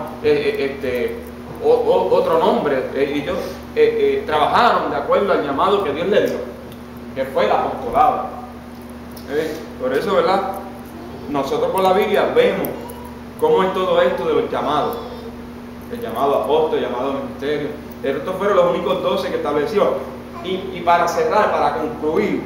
otro nombre. Ellos trabajaron de acuerdo al llamado que Dios les dio, que fue el apostolado. Por eso, ¿verdad?, nosotros por la Biblia vemos cómo es todo esto de los llamados. El llamado apóstol, el llamado ministerio. Estos fueron los únicos 12 que estableció. Y para cerrar, para concluir,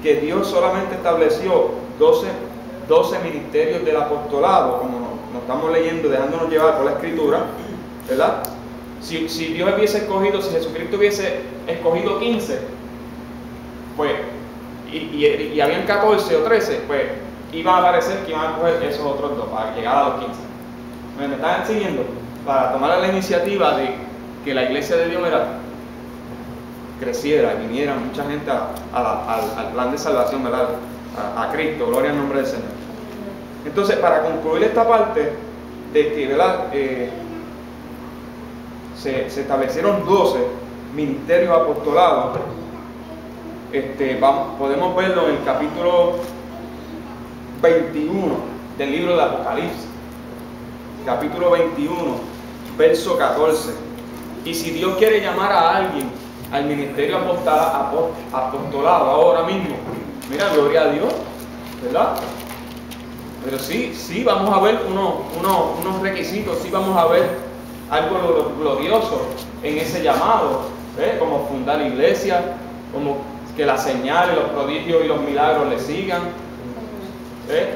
que Dios solamente estableció 12 ministerios del apostolado, como nos estamos leyendo, dejándonos llevar por la Escritura, ¿verdad? Si Dios hubiese escogido, si Jesucristo hubiese escogido 15, pues, y habían 14 o 13, pues iba a aparecer que iban a coger esos otros 2 para llegar a los 15. ¿Me están siguiendo? Para tomar la iniciativa de que la iglesia de Dios creciera, viniera mucha gente al plan de salvación, ¿verdad?, a Cristo, gloria al nombre del Señor. Entonces, para concluir esta parte de que, ¿verdad?, se establecieron 12 ministerios apostolados, podemos verlo en el capítulo 21 del libro de Apocalipsis, capítulo 21, verso 14. Y si Dios quiere llamar a alguien al ministerio apostolado ahora mismo, mira, gloria a Dios, ¿verdad? Pero sí vamos a ver unos requisitos, sí vamos a ver algo glorioso en ese llamado, ¿eh? Como fundar iglesias, como que las señales, los prodigios y los milagros le sigan.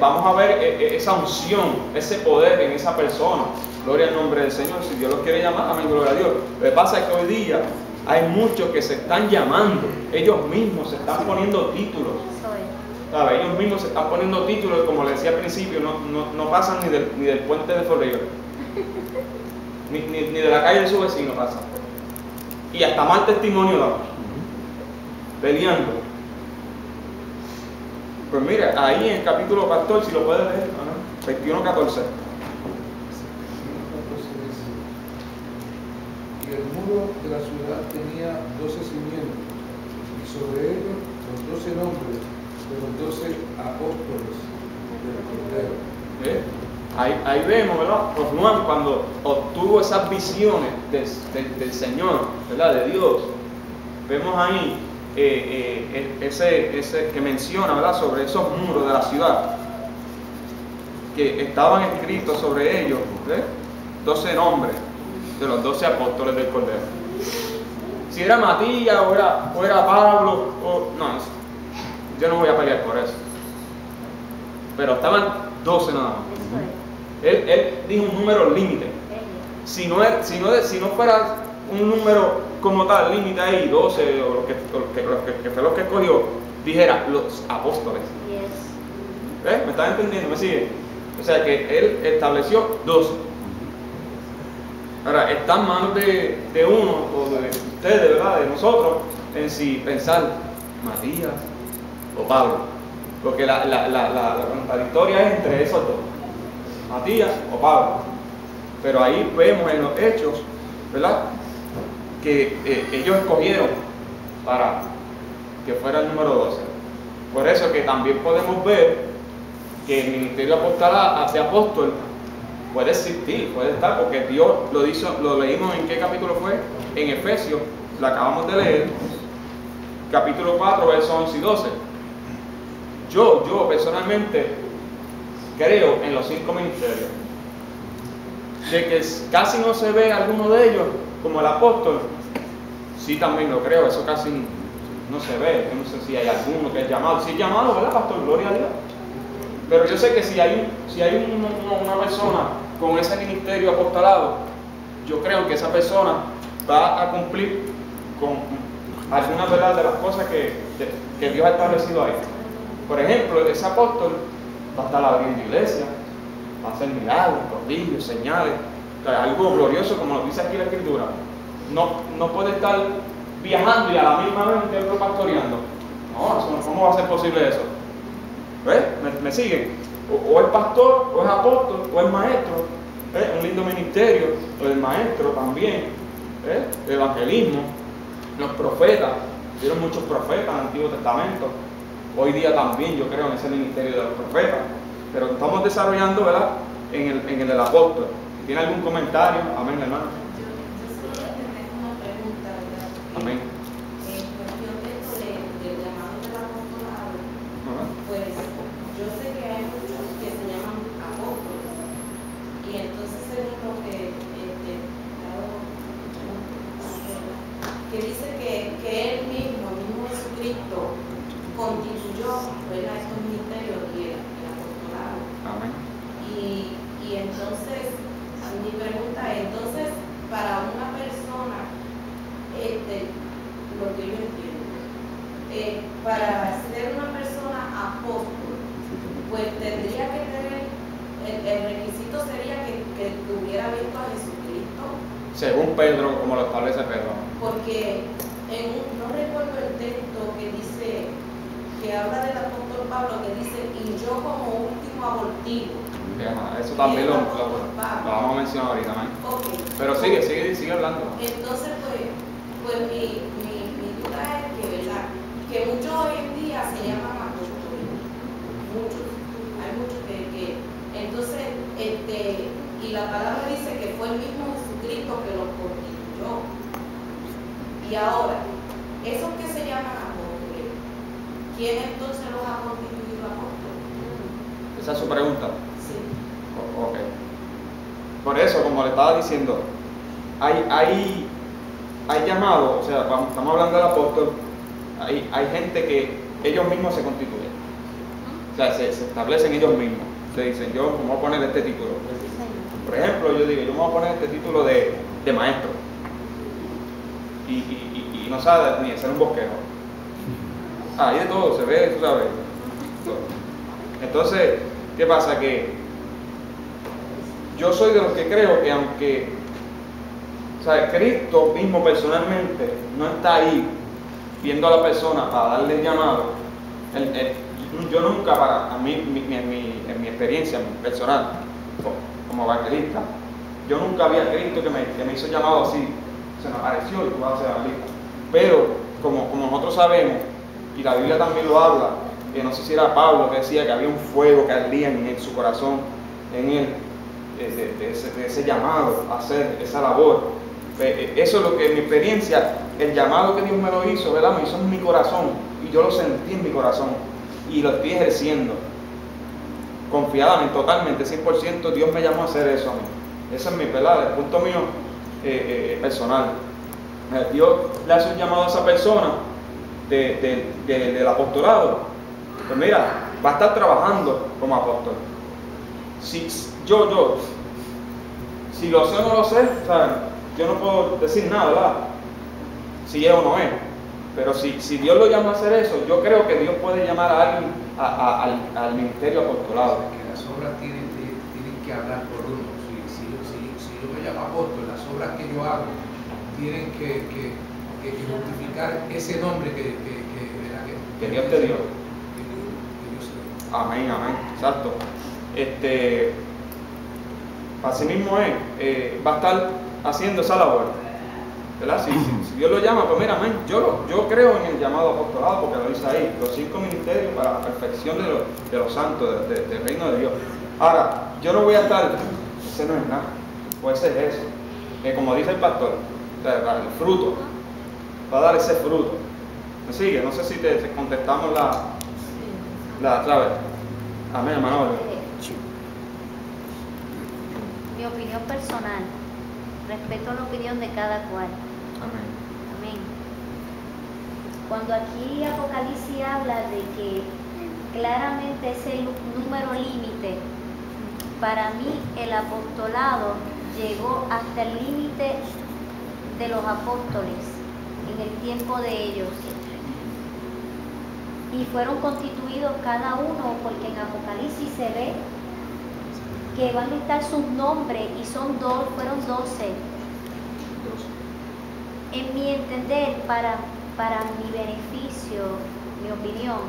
Vamos a ver esa unción, ese poder en esa persona. Gloria al nombre del Señor. Si Dios los quiere llamar, amén, gloria a Dios. Lo que pasa es que hoy día hay muchos que se están llamando, ellos mismos se están poniendo títulos. ¿Sabe? Ellos mismos se están poniendo títulos, como les decía al principio, no pasan ni del puente de Florida, ni de la calle de su vecino pasan. Y hasta mal testimonio dan, peleando. Pues mira, ahí en el capítulo 14, si lo puedes leer, 21-14. Y el muro de la ciudad tenía 12 cimientos, y sobre ellos los 12 nombres de los 12 apóstoles del Cordero. Ahí vemos, ¿verdad? Pues Juan, cuando obtuvo esas visiones del Señor, ¿verdad?, de Dios, vemos ahí ese que menciona, ¿verdad?, sobre esos muros de la ciudad, que estaban escritos sobre ellos, 12 nombres de los 12 apóstoles del Cordero. Si era Matías o era Pablo, no, yo no voy a pelear por eso. Pero estaban 12 nada más. Él dijo un número límite. Si no fuera un número como tal, límite ahí, 12, o que fue lo que escogió, dijera los apóstoles. ¿Me están entendiendo? ¿Me siguen? O sea que él estableció 12. Ahora, está en manos de uno, o de ustedes, ¿verdad?, de nosotros, en si pensar, Matías, o Pablo. Porque la contradictoria es entre esos dos, Matías o Pablo. Pero ahí vemos en los hechos, ¿verdad?, que ellos escogieron para que fuera el número 12. Por eso que también podemos ver que el ministerio de apóstol puede existir, puede estar, porque Dios lo hizo, lo leímos en qué capítulo fue, en Efesios, lo acabamos de leer, capítulo 4, versos 11 y 12. Yo personalmente creo en los 5 ministerios, de que casi no se ve alguno de ellos como el apóstol. Sí, también lo creo, eso casi no se ve. Yo no sé si hay alguno que es llamado. Si es llamado, ¿verdad, pastor? Gloria a Dios. Pero yo sé que si hay una persona con ese ministerio apostolado, yo creo que esa persona va a cumplir con algunas, ¿verdad?, de las cosas que Dios ha establecido ahí. Por ejemplo, ese apóstol va a estar abriendo iglesia, va a hacer milagros, prodigios, señales, o sea, algo glorioso, como lo dice aquí la Escritura. No puede estar viajando y a la misma vez un templo pastoreando. No, ¿cómo va a ser posible eso? ¿Ves? ¿Me siguen? O es pastor, o es apóstol, o es maestro. ¿Ves? Un lindo ministerio, o el maestro también. ¿Ves? El evangelismo, los profetas. Hubieron muchos profetas en el Antiguo Testamento. Hoy día también yo creo en ese ministerio de los profetas. Pero estamos desarrollando, ¿verdad?, en el del apóstol. ¿Tiene algún comentario? Amén, hermano. Yo solo tengo una pregunta, ¿verdad? Amén. En cuestión de esto del llamado del apostolado, pues yo sé que hay muchos que se llaman apóstoles, y entonces según lo que dice que él mismo Jesucristo, constituyó, ¿verdad?, estos ministerios y el apostolado. Amén. Y entonces, mi pregunta es, entonces, para una persona, lo que yo entiendo, para ser una persona apóstol, pues tendría que tener, el requisito sería que tuviera visto a Jesucristo. Según Pedro, como lo establece Pedro. Porque no recuerdo el texto que habla del apóstol Pablo, que dice, y yo como último abortivo. Eso también lo vamos a mencionar ahorita, ¿no? Okay. Pero sigue hablando. Entonces, pues mi duda es que, ¿verdad?, que muchos hoy en día se llaman apóstoles. Muchos. Hay muchos que entonces, y la palabra dice que fue el mismo Jesucristo que los constituyó. Y ahora, esos que se llaman apóstoles, ¿quién entonces los ha constituido apóstoles? Esa es su pregunta. Sí. Ok. Por eso, como le estaba diciendo, hay llamados, o sea, estamos hablando del apóstol, hay gente que ellos mismos se constituyen. O sea, se establecen ellos mismos. Se dicen, yo me voy a poner este título. Por ejemplo, yo digo, yo me voy a poner este título de maestro. Y no sabe ni hacer un bosquejo. Ahí de todo se ve, tú sabes. Entonces, ¿qué pasa? Que yo soy de los que creo que aunque, o sea, Cristo mismo personalmente no está ahí viendo a la persona para darle el llamado, yo nunca, a mí, en mi experiencia personal como evangelista, yo nunca vi a Cristo que me hizo llamado así, se me apareció y tú vas a ser evangelista. Pero como nosotros sabemos, y la Biblia también lo habla, que no sé si era Pablo que decía que había un fuego que ardía en su corazón, en él, de ese llamado a hacer esa labor. Eso es lo que en mi experiencia, el llamado que Dios me lo hizo, ¿verdad?, me hizo en mi corazón, y yo lo sentí en mi corazón, y lo estoy ejerciendo confiadamente, totalmente, 100%. Dios me llamó a hacer eso a mí. Ese es mi, ¿verdad?, el punto mío personal. Dios le hace un llamado a esa persona del apostolado. Pues mira, va a estar trabajando como apóstol. Si lo sé o no lo sé, ¿saben?, yo no puedo decir nada, ¿verdad?, si es o no es. Pero si Dios lo llama a hacer eso, yo creo que Dios puede llamar a alguien al ministerio apostolado. Que las obras tienen que hablar por uno. Si yo me llamo apóstol, las obras que yo hago tienen que justificar ese nombre que Dios te dio. Amén, amén, exacto. Así mismo es, va a estar haciendo esa labor, ¿verdad? Si Dios lo llama, pues mira, amén, yo creo en el llamado apostolado, porque lo dice ahí, los 5 ministerios para la perfección de los santos, del reino de Dios. Ahora, yo no voy a estar, ese no es nada, pues ese es eso, como dice el pastor, el fruto, va a dar ese fruto. ¿Me sigue? No sé si te contestamos la clave. Amén, hermano. Mi opinión personal, respeto la opinión de cada cual. Amén. Amén. Cuando aquí Apocalipsis habla de que claramente es el número límite, para mí el apostolado llegó hasta el límite de los apóstoles en el tiempo de ellos. Y fueron constituidos cada uno, porque en Apocalipsis se ve que van a estar sus nombres y fueron 12. En mi entender, para mi beneficio, mi opinión,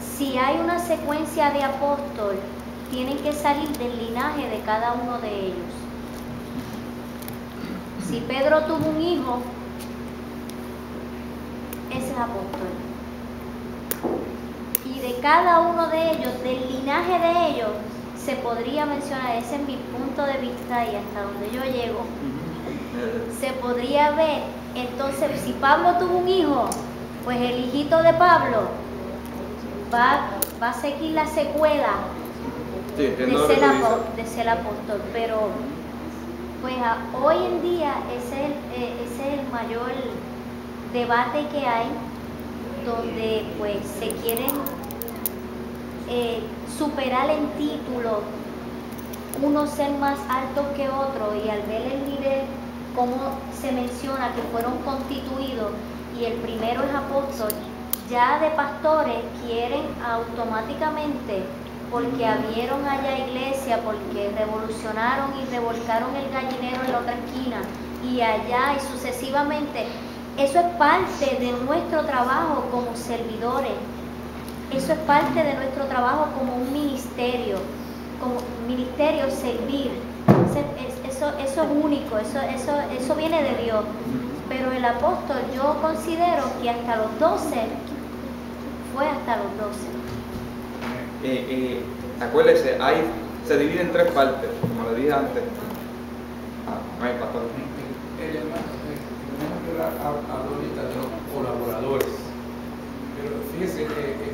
si hay una secuencia de apóstol, tienen que salir del linaje de cada uno de ellos. Si Pedro tuvo un hijo, ese es apóstol. Y de cada uno de ellos, del linaje de ellos, se podría mencionar, ese es mi punto de vista y hasta donde yo llego, se podría ver, entonces si Pablo tuvo un hijo, pues el hijito de Pablo va a seguir la secuela de ser apóstol, pero pues hoy en día ese es el mayor debate que hay, donde pues se quieren superar en título, uno ser más alto que otro, y al ver el nivel, como se menciona que fueron constituidos y el primero es apóstol, ya de pastores quieren automáticamente, porque abrieron allá iglesia, porque revolucionaron y revolcaron el gallinero en la otra esquina y allá y sucesivamente. Eso es parte de nuestro trabajo como servidores. Eso es parte de nuestro trabajo como un ministerio, servir. Eso es único, eso viene de Dios. Pero el apóstol, yo considero que hasta los 12, fue hasta los 12. Acuérdese, se divide en 3 partes, como le dije antes. Pastor. El hermano habló ahorita de los colaboradores, pero fíjese que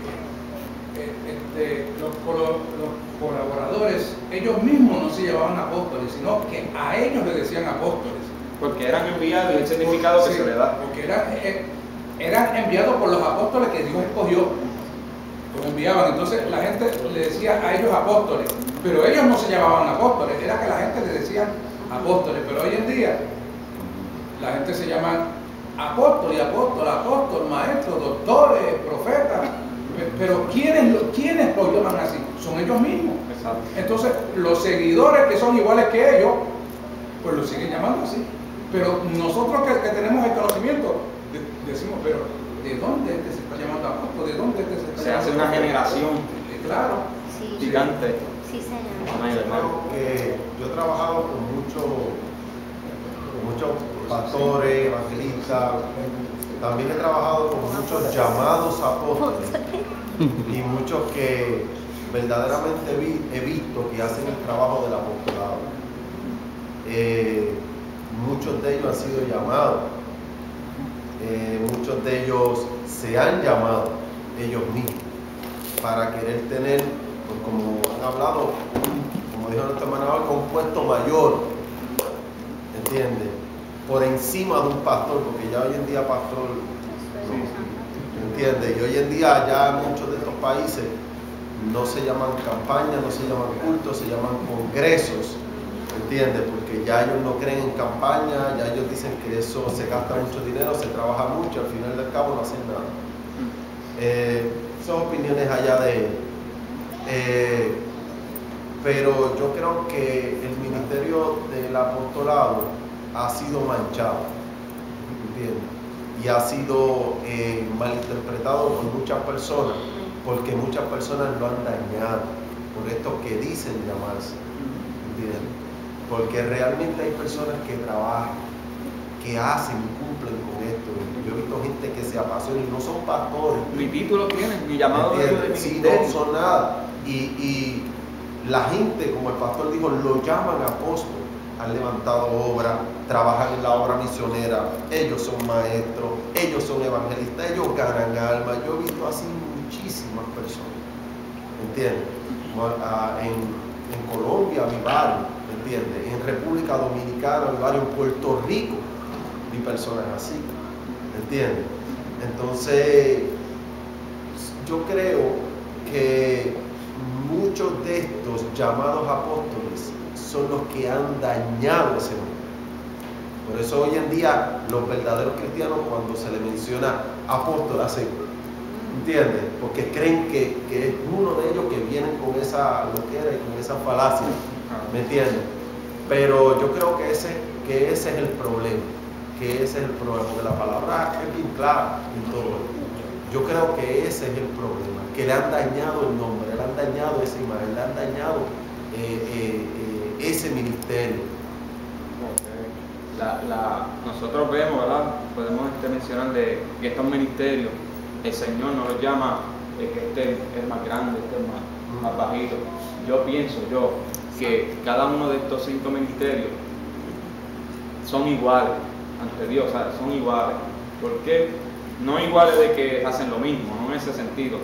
los colaboradores, ellos mismos no se llamaban apóstoles, sino que a ellos les decían apóstoles. Porque eran enviados y el significado que se le da. Porque eran enviados por los apóstoles que Dios escogió. Los enviaban, entonces la gente le decía a ellos apóstoles, pero ellos no se llamaban apóstoles, era que la gente les decía apóstoles, pero hoy en día la gente se llama apóstol, maestros, doctores, profetas, pero ¿quiénes lo llaman así? Son ellos mismos. Exacto. Entonces los seguidores que son iguales que ellos, pues lo siguen llamando así, pero nosotros que tenemos el conocimiento decimos, pero ¿de dónde se está llamando apóstol? ¿De dónde se está Se llamando hace una apóstol? generación Claro. Sí. gigante. Sí, señor. Amén, hermano. Yo he trabajado con muchos pastores, evangelistas, también he trabajado con muchos llamados apóstoles y muchos que verdaderamente he visto que hacen el trabajo del apostolado. Muchos de ellos han sido llamados, muchos de ellos se han llamado ellos mismos para querer tener, pues como han hablado, como dijo nuestra hermana, un puesto mayor, ¿entiendes? Por encima de un pastor, porque ya hoy en día pastor, ¿entiendes? Y hoy en día ya muchos de estos países no se llaman campañas, no se llaman cultos, se llaman congresos, ¿entiendes? Porque ya ellos no creen en campaña, ya ellos dicen que eso se gasta mucho dinero, se trabaja mucho, al final del cabo no hacen nada. Son opiniones allá de pero yo creo que el ministerio del apostolado ha sido manchado, ¿entiendes? Y ha sido malinterpretado por muchas personas porque muchas personas lo han dañado por estos que dicen llamarse, ¿entiendes? Porque realmente hay personas que trabajan, que hacen y cumplen con esto. Yo he visto gente que se apasiona y no son pastores. Ni título tienen, ni llamado de Sí, ministerio. no son nada. Y la gente, como el pastor dijo, lo llaman apóstol. Han levantado obra, trabajan en la obra misionera, ellos son maestros, ellos son evangelistas, ellos ganan almas. Yo he visto así muchísimas personas, ¿entiendes? En Colombia vi varios, ¿entiendes? En República Dominicana vi varios, en Puerto Rico vi personas así, ¿entiendes? Entonces, yo creo que muchos de estos llamados apóstoles son los que han dañado ese nombre. Por eso hoy en día los verdaderos cristianos, cuando se les menciona apóstol, hacen, ¿entiendes? Porque creen que es uno de ellos que vienen con esa loquera y con esa falacia, ¿me entiendes? Pero yo creo que ese es el problema, porque la palabra es bien clara en todo esto. Yo creo que ese es el problema, que le han dañado el nombre, le han dañado esa imagen, le han dañado ese ministerio. Nosotros vemos, ¿verdad? Podemos mencionar de que estos ministerios, el Señor nos los llama que este es más grande, este es más bajito. Yo pienso que cada uno de estos 5 ministerios son iguales ante Dios, ¿sabes? Son iguales. ¿Por qué? No iguales de que hacen lo mismo, no en ese sentido,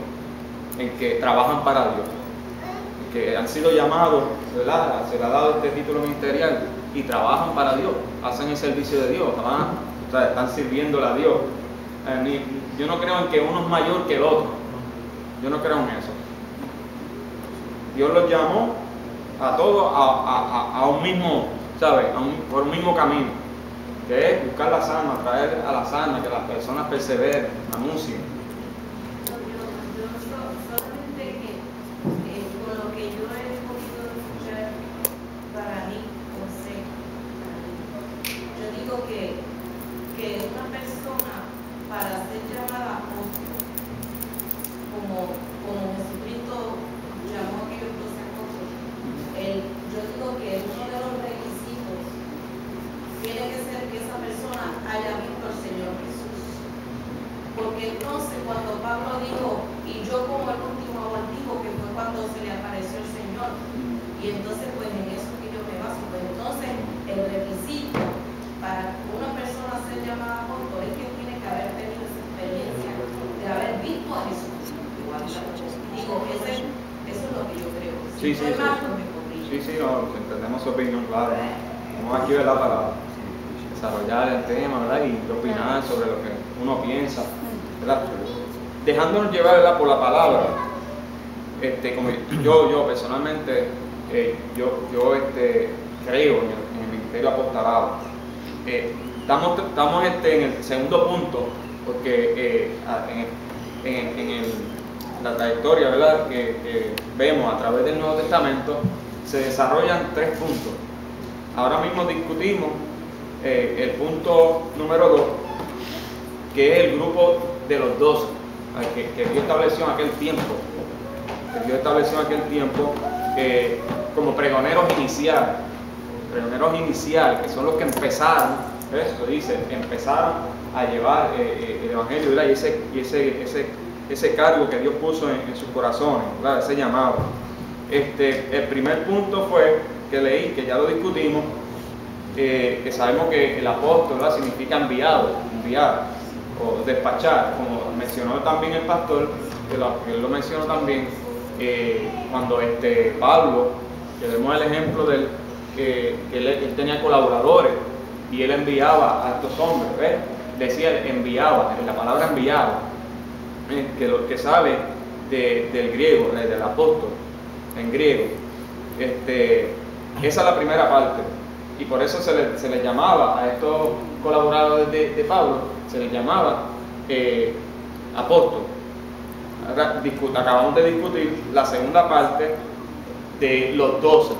en que trabajan para Dios, que han sido llamados, ¿verdad? Se les ha dado este título ministerial y trabajan para Dios, hacen el servicio de Dios, o sea, están sirviéndole a Dios. Yo no creo en que uno es mayor que el otro, yo no creo en eso. Dios los llamó a todos a un mismo, ¿sabes? Por un mismo camino, que es buscar las almas, traer a las almas, que las personas perseveren, anuncien. Que una persona, para ser llamada apóstol, como Jesucristo llamó a aquellos 12 apóstoles, yo digo que uno de los requisitos tiene que ser que esa persona haya visto al Señor Jesús. Porque entonces cuando Pablo dijo, y yo como el último abortivo, que fue cuando se le apareció el Señor, y entonces pues en eso que yo me baso, pues entonces el requisito para una persona ser llamada apóstol es que tiene que haber tenido esa experiencia de haber visto a Jesús. Digo, eso es lo que yo creo. Sí, no, entendemos su opinión, claro. Estamos aquí, ¿verdad?, para desarrollar el tema, ¿verdad?, y opinar sobre lo que uno piensa, ¿verdad? Dejándonos llevar, ¿verdad?, por la palabra. Como yo personalmente, yo creo en el ministerio apostolado. Estamos en el segundo punto, porque en la trayectoria, ¿verdad?, que vemos a través del Nuevo Testamento, se desarrollan 3 puntos. Ahora mismo discutimos el punto número 2, que es el grupo de los 12, que Dios estableció en aquel tiempo, como pregoneros iniciales, que son los que empezaron, eso dice, empezaron a llevar el Evangelio, ¿verdad?, y ese cargo que Dios puso en sus corazones, ¿verdad?, ese llamado. El primer punto fue, que leí, que ya lo discutimos, que sabemos que el apóstol, ¿verdad?, significa enviar o despachar, como mencionó también el pastor, que él lo mencionó también, cuando Pablo, que vemos el ejemplo de él, que él tenía colaboradores y él enviaba a estos hombres, ¿ves? Decía enviaba, la palabra enviaba, que lo que sabe del griego, del apóstol en griego, esa es la primera parte, y por eso se les llamaba a estos colaboradores de Pablo, se les llamaba apóstol. Ahora, acabamos de discutir la segunda parte de los 12,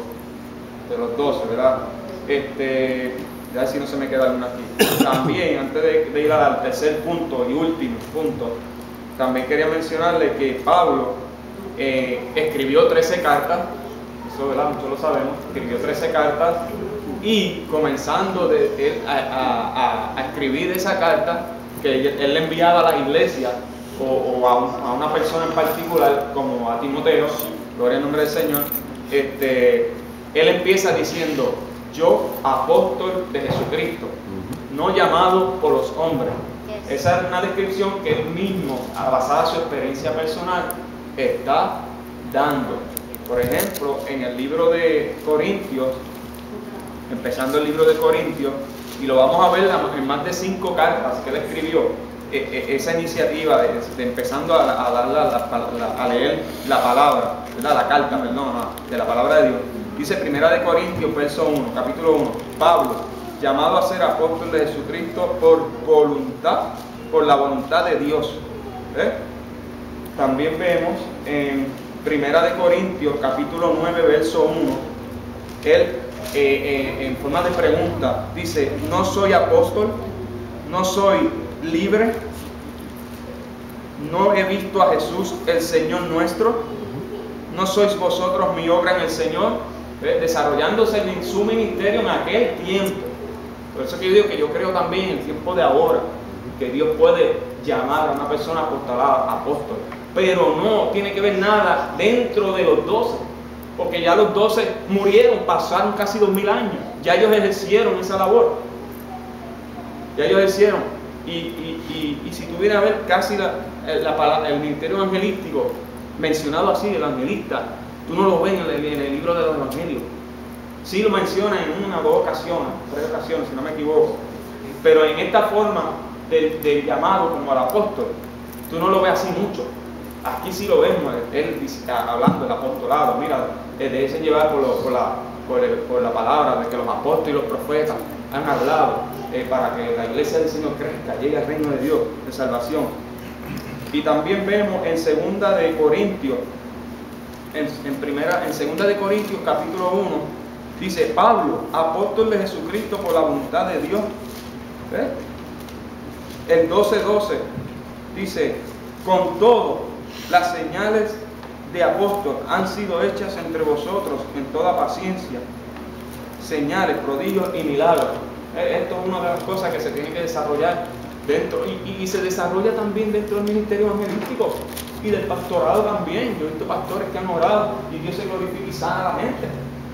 ¿verdad? A ver si no se me queda alguna aquí. También, antes de ir al tercer punto y último punto, también quería mencionarle que Pablo escribió 13 cartas, eso, ¿verdad? Muchos lo sabemos, escribió 13 cartas, y comenzando a escribir esa carta, que él le enviaba a la iglesia o a una persona en particular, como a Timoteo, gloria al nombre del Señor, él empieza diciendo: yo, apóstol de Jesucristo, no llamado por los hombres. Esa es una descripción que él mismo, basada en su experiencia personal, está dando. Por ejemplo, en el libro de Corintios, empezando el libro de Corintios, y lo vamos a ver en más de 5 cartas que él escribió, esa iniciativa de empezando a leer la palabra, ¿verdad? La carta, perdón, de la palabra de Dios. Dice Primera de Corintios, verso 1, capítulo 1, Pablo, llamado a ser apóstol de Jesucristo por la voluntad de Dios. También vemos en Primera de Corintios, capítulo 9, verso 1, él en forma de pregunta dice: no soy apóstol, no soy libre, no he visto a Jesús el Señor nuestro, no sois vosotros mi obra en el Señor, desarrollándose en su ministerio en aquel tiempo. Por eso que yo digo que yo creo también en el tiempo de ahora, que Dios puede llamar a una persona apóstol, pero no tiene que ver nada dentro de los 12, porque ya los 12 murieron, pasaron casi 2000 años, ya ellos ejercieron esa labor, ya ellos ejercieron, y si tuviera a ver casi el ministerio evangelístico mencionado así, el evangelista, tú no lo ves en el libro de los evangelios. Sí lo menciona en 1 o 2 ocasiones, 3 ocasiones, si no me equivoco, pero en esta forma del llamado como al apóstol, tú no lo ves así mucho. Aquí sí lo vemos, él hablando del apostolado, mira, déjense llevar por la palabra, de que los apóstoles y los profetas han hablado para que la iglesia del Señor crezca, llegue al reino de Dios de salvación. Y también vemos en 2 de Corintios, en 2 de Corintios capítulo 1, dice: Pablo, apóstol de Jesucristo por la voluntad de Dios. El 12:12 dice: con todo, las señales de apóstol han sido hechas entre vosotros en toda paciencia, señales, prodigios y milagros. Esto es una de las cosas que se tiene que desarrollar dentro, y se desarrolla también dentro del ministerio evangelístico y del pastorado también. Yo he visto pastores que han orado y Dios se glorifica y sana a la gente,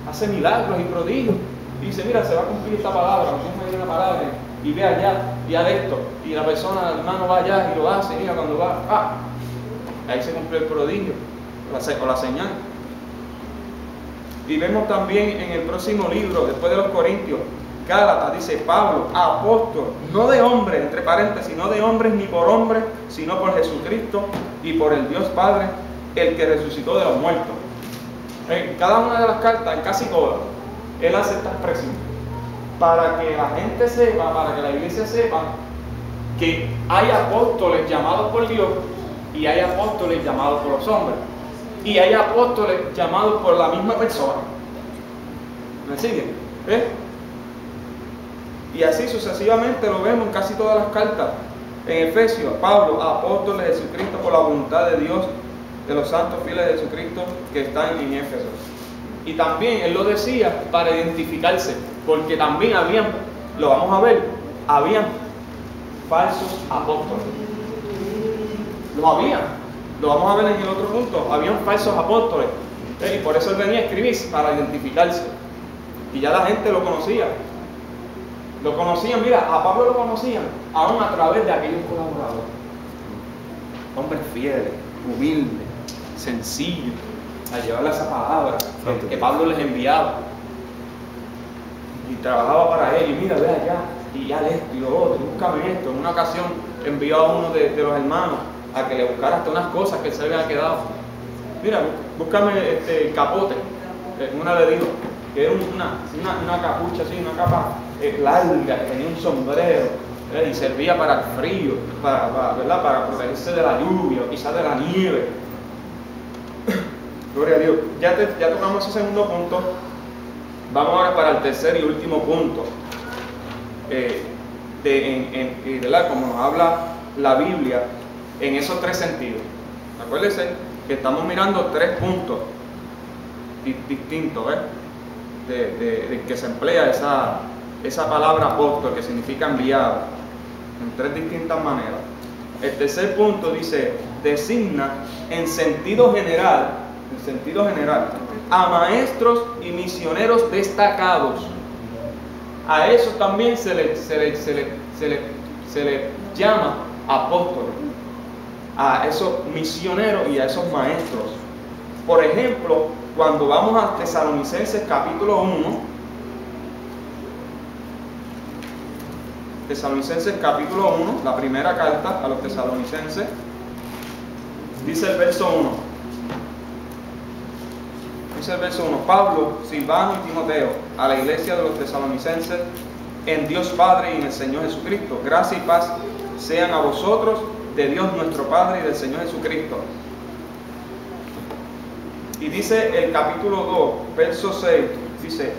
hace milagros y prodigios, y dice: mira, se va a cumplir esta palabra, Dios me dio una palabra, y ve allá, y haz esto, y la persona, el hermano, va allá y lo hace, mira, cuando va, ahí se cumple el prodigio, o la señal. Y vemos también en el próximo libro, después de los Corintios, Gálatas, dice: Pablo, apóstol, no de hombres, entre paréntesis, no de hombres ni por hombres, sino por Jesucristo y por el Dios Padre, el que resucitó de los muertos. En cada una de las cartas, en casi todas, él hace esta expresión, para que la gente sepa, para que la iglesia sepa, que hay apóstoles llamados por Dios y hay apóstoles llamados por los hombres, y hay apóstoles llamados por la misma persona. ¿Me siguen? Y así sucesivamente lo vemos en casi todas las cartas. En Efesios, Pablo, apóstol de Jesucristo por la voluntad de Dios, de los santos fieles de Jesucristo que están en Éfeso. Y también él lo decía para identificarse, porque también lo vamos a ver, habían falsos apóstoles. Lo vamos a ver en el otro punto, habían falsos apóstoles. Y por eso él venía a escribir, para identificarse. Y ya la gente lo conocía. Lo conocían, mira, a Pablo lo conocían, aún a través de aquellos colaboradores. Hombres fieles, humildes, sencillos, a llevarle esa palabra que Pablo les enviaba. Y trabajaba para ellos. Mira, ve allá, y ya esto y lo otro, búscame esto. En una ocasión envió a uno de los hermanos a que le buscara hasta unas cosas que se le habían quedado. Mira, búscame el capote. Una le dijo que era una capucha así, una capa larga, que tenía un sombrero, y servía para el frío, para protegerse de la lluvia, quizás de la nieve. Gloria a Dios. Ya tocamos ese segundo punto. Vamos ahora para el tercer y último punto. ¿Verdad? Como nos habla la Biblia en esos tres sentidos. Acuérdense que estamos mirando tres puntos distintos, de que se emplea esa palabra apóstol, que significa enviado, en tres distintas maneras. El tercer punto dice, designa en sentido general, a maestros y misioneros destacados. A eso también se le llama apóstoles, a esos misioneros y a esos maestros. Por ejemplo, cuando vamos a Tesalonicenses capítulo 1, Tesalonicenses capítulo 1, la primera carta a los tesalonicenses, dice el verso 1. Dice el verso 1, Pablo, Silvano y Timoteo, a la iglesia de los tesalonicenses, en Dios Padre y en el Señor Jesucristo. Gracia y paz sean a vosotros, de Dios nuestro Padre y del Señor Jesucristo. Y dice el capítulo 2, verso 6, dice,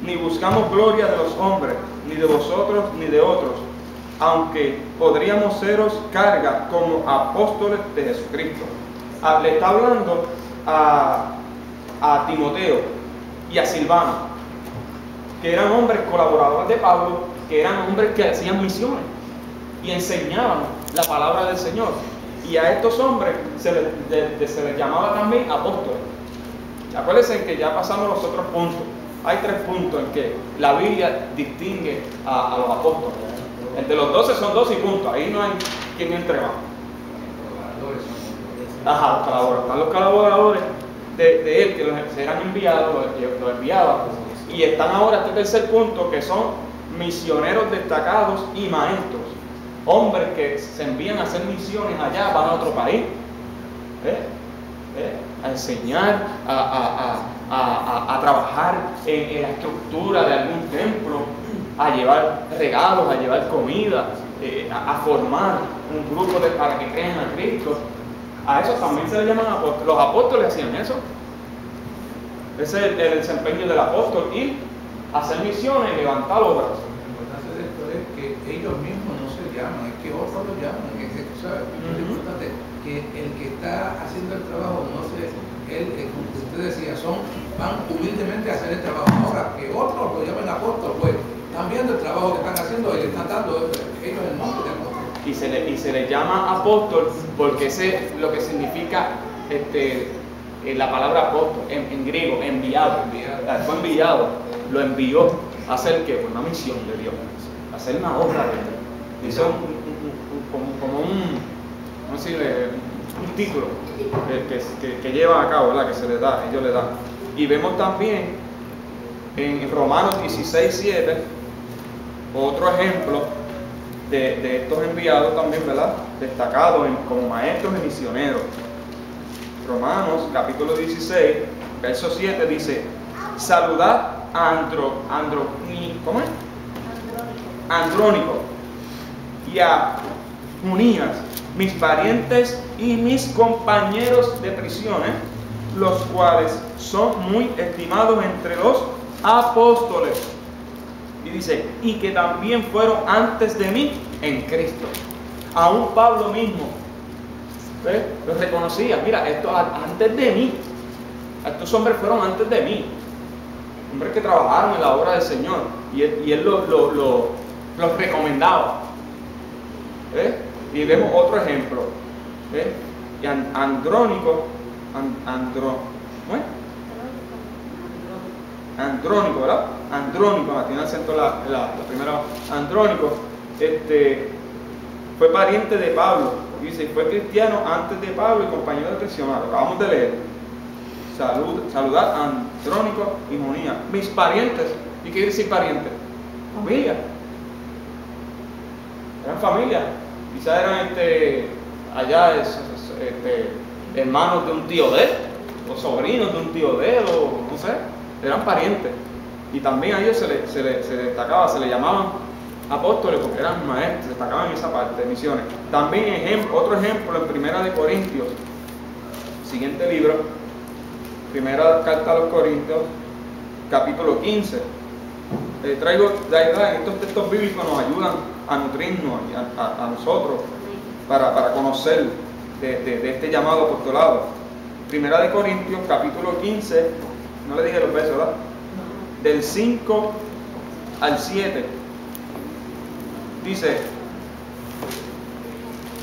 ni buscamos gloria de los hombres, ni de vosotros, ni de otros, aunque podríamos seros carga como apóstoles de Jesucristo. Le está hablando a Timoteo y a Silvano, que eran hombres colaboradores de Pablo, que eran hombres que hacían misiones y enseñaban la palabra del Señor. Y a estos hombres se les llamaba también apóstoles. Acuérdense que ya pasamos los otros puntos. Hay tres puntos en que la Biblia distingue a los apóstoles. Entre los 12 son 12 y punto. Ahí no hay quien entre más. Ajá, los colaboradores. Están los colaboradores de él, que serán enviados, los enviaba. Y están ahora este tercer punto, que son misioneros destacados y maestros. Hombres que se envían a hacer misiones allá, van a otro país, a enseñar, a trabajar en la estructura de algún templo, a llevar regalos, a llevar comida, a formar un grupo para que crean a Cristo. A eso también se le llaman apóstoles. Los apóstoles hacían eso. Ese es el desempeño del apóstol, ir a hacer misiones y levantar obras. La importancia de esto es que ellos mismos no se llaman, es que otros lo llaman. ¿Sabes? Es importante que el que está haciendo el trabajo, no sé, como usted decía, van humildemente a hacer el trabajo. Ahora, que otros lo llamen apóstol, pues están viendo el trabajo que están haciendo y le están dando ellos el nombre de apóstol. Y se le llama apóstol porque ese es lo que significa la palabra apóstol en griego, enviado. Fue enviado, lo envió a hacer ¿qué? Una misión de Dios, a hacer una obra de Dios. Hizo como un título que llevan a cabo, ¿verdad? Que se les da, ellos le dan. Y vemos también en Romanos 16:7 otro ejemplo de estos enviados también, ¿verdad? Destacados como maestros y misioneros. Romanos capítulo 16, verso 7 dice, saludad a Andrónico y a Junías, mis parientes y mis compañeros de prisiones, los cuales son muy estimados entre los apóstoles. Y dice, y que también fueron antes de mí en Cristo. Aún Pablo mismo, ¿ves? Los reconocía. Mira, esto antes de mí. Estos hombres fueron antes de mí. Hombres que trabajaron en la obra del Señor. Y él los recomendaba. ¿Ves? Y vemos otro ejemplo. ¿Ves? Y Andrónico, ¿verdad? Andrónico, tiene acento la primera. Andrónico, fue pariente de Pablo. Dice, fue cristiano antes de Pablo y compañero de prisión. Lo acabamos de leer. Saludar a Andrónico y Junías, mis parientes. ¿Y qué quiere decir parientes? Familia. Eran familia. Quizás eran allá hermanos de un tío de él, o sobrinos de un tío de él, o no sé, eran parientes. Y también a ellos se les destacaba, se les llamaban apóstoles porque eran maestros, destacaban en esa parte de misiones. También otro ejemplo en Primera de Corintios, siguiente libro, Primera carta a los Corintios, capítulo 15. Traigo, estos textos bíblicos nos ayudan a nutrirnos a nosotros para conocer de este llamado apostolado. Primera de Corintios, capítulo 15, no le dije los versos, ¿verdad? Del 5 al 7, dice,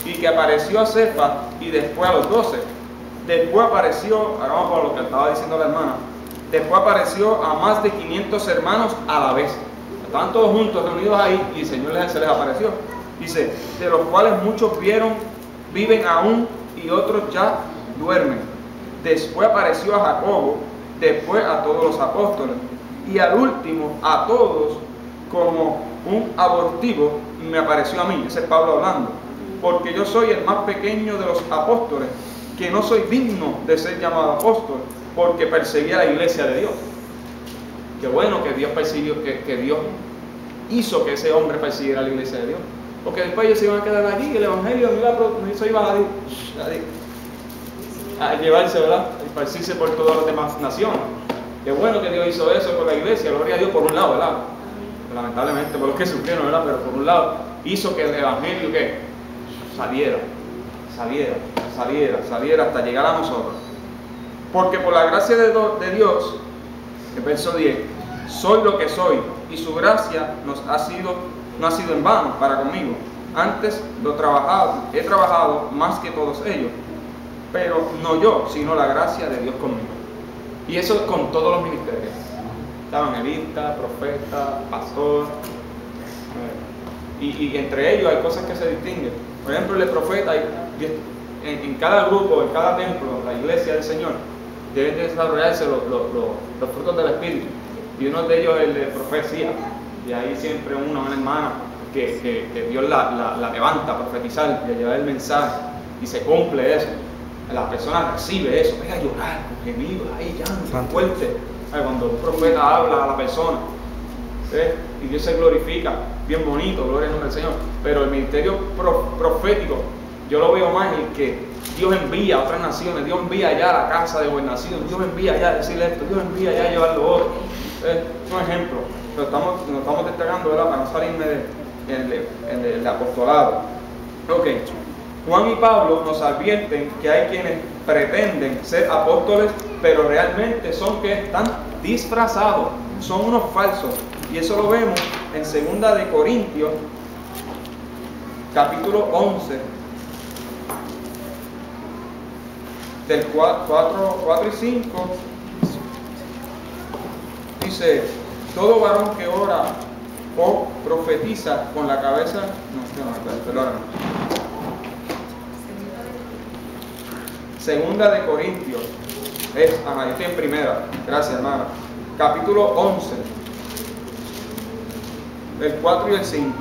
y que apareció a Cefas y después a los 12. Después apareció, ahora vamos por lo que estaba diciendo la hermana, después apareció a más de 500 hermanos a la vez. Estaban todos juntos, reunidos ahí, y el Señor se les apareció. Dice, de los cuales muchos viven aún y otros ya duermen. Después apareció a Jacobo, después a todos los apóstoles, y al último a todos como un abortivo me apareció a mí. Ese es Pablo hablando. Porque yo soy el más pequeño de los apóstoles, que no soy digno de ser llamado apóstol, porque perseguía la iglesia de Dios. Qué bueno que Dios persiguió, que Dios hizo que ese hombre persiguiera la iglesia de Dios. Porque después ellos se iban a quedar allí, el evangelio no iba a llevarse, ¿verdad? A esparcirse por todas las demás naciones. Qué bueno que Dios hizo eso con la iglesia, gloria a Dios por un lado, ¿verdad? Lamentablemente por los que sufrieron, ¿verdad? Pero por un lado hizo que el evangelio saliera hasta llegar a nosotros. Porque por la gracia de Dios, el verso 10, soy lo que soy, y su gracia no ha sido en vano para conmigo. Antes he trabajado más que todos ellos, pero no yo, sino la gracia de Dios conmigo. Y eso es con todos los ministerios, evangelista, profeta, pastor, y entre ellos hay cosas que se distinguen. Por ejemplo, el profeta, en cada grupo, en cada templo, la iglesia del Señor, deben desarrollarse los frutos del Espíritu, y uno de ellos es el de profecía, y ahí siempre una hermana que Dios la levanta a profetizar y a llevar el mensaje, y se cumple eso. La persona recibe eso, venga a llorar, con gemidos, ahí llanto fuerte, cuando un profeta habla a la persona, y Dios se glorifica, bien bonito, gloria al nombre del Señor. Pero el ministerio profético, yo lo veo más en el que Dios envía a otras naciones, Dios envía allá a la casa de gobernación, Dios envía allá a decirle esto, Dios envía allá a llevar lo otro. Es un ejemplo, pero nos estamos destacando, ¿verdad? Para no salirme del apostolado. Ok, Juan y Pablo nos advierten que hay quienes pretenden ser apóstoles, pero realmente son que están disfrazados, son unos falsos. Y eso lo vemos en 2 de Corintios, capítulo 11, del 4 y 5, dice, todo varón que ora o profetiza con la cabeza, perdóname. 2 de Corintios, yo estoy en primera, gracias hermana, capítulo 11, el 4 y el 5,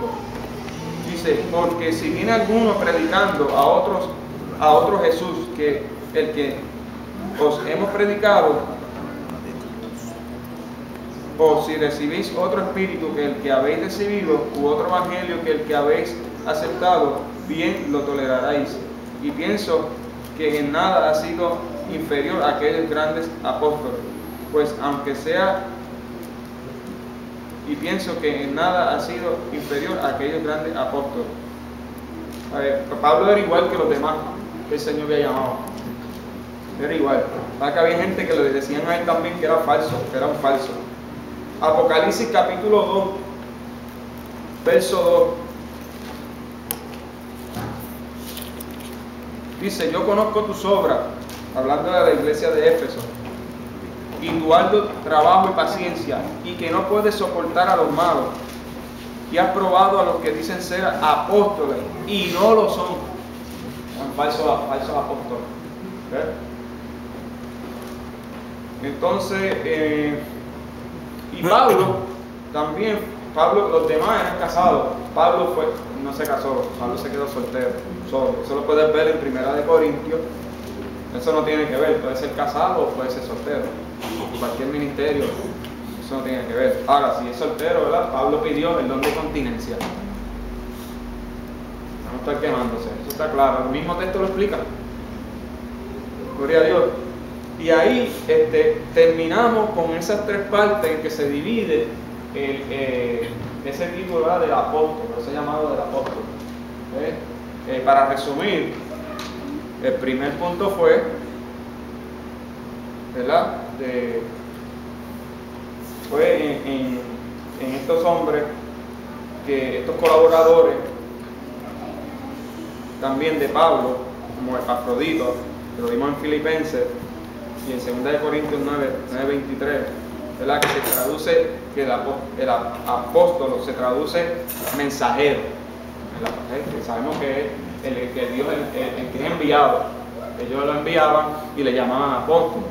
dice, porque si viene alguno predicando a otro Jesús que el que os hemos predicado, o si recibís otro espíritu que el que habéis recibido, u otro evangelio que el que habéis aceptado, bien lo toleraréis. Y pienso que en nada ha sido inferior a aquellos grandes apóstoles, pues aunque sea, y pienso que en nada ha sido inferior a aquellos grandes apóstoles. A ver, Pablo era igual que los demás que el Señor había llamado. Era igual. Para que había gente que le decían a él también que era falso, que era un falso. Apocalipsis capítulo 2, verso 2. Dice, yo conozco tus obras, hablando de la iglesia de Éfeso, y tu arduo trabajo y paciencia, y que no puedes soportar a los malos, y has probado a los que dicen ser apóstoles, y no lo son. Son falsos apóstoles. ¿Ves? Entonces, y Pablo también, los demás eran casados. Pablo no se casó, Pablo se quedó soltero. Eso lo puedes ver en 1 de Corintios. Eso no tiene que ver, puede ser casado o puede ser soltero. Cualquier ministerio, eso no tiene que ver. Ahora, si es soltero, ¿verdad? Pablo pidió el don de continencia. No está quemándose, eso está claro. El mismo texto lo explica. Gloria a Dios. Y ahí terminamos con esas tres partes en que se divide ese título, ¿verdad? Del apóstol, ese llamado del apóstol. Para resumir, el primer punto fue, ¿verdad? Fue en estos hombres, que estos colaboradores, también de Pablo, como Epafrodito, que lo vimos en Filipenses, y en 2 Corintios 9:23, ¿verdad? Que se traduce, que el apóstol se traduce mensajero, ¿verdad? Que sabemos que es que Dios el que es enviado. Ellos lo enviaban y le llamaban apóstol.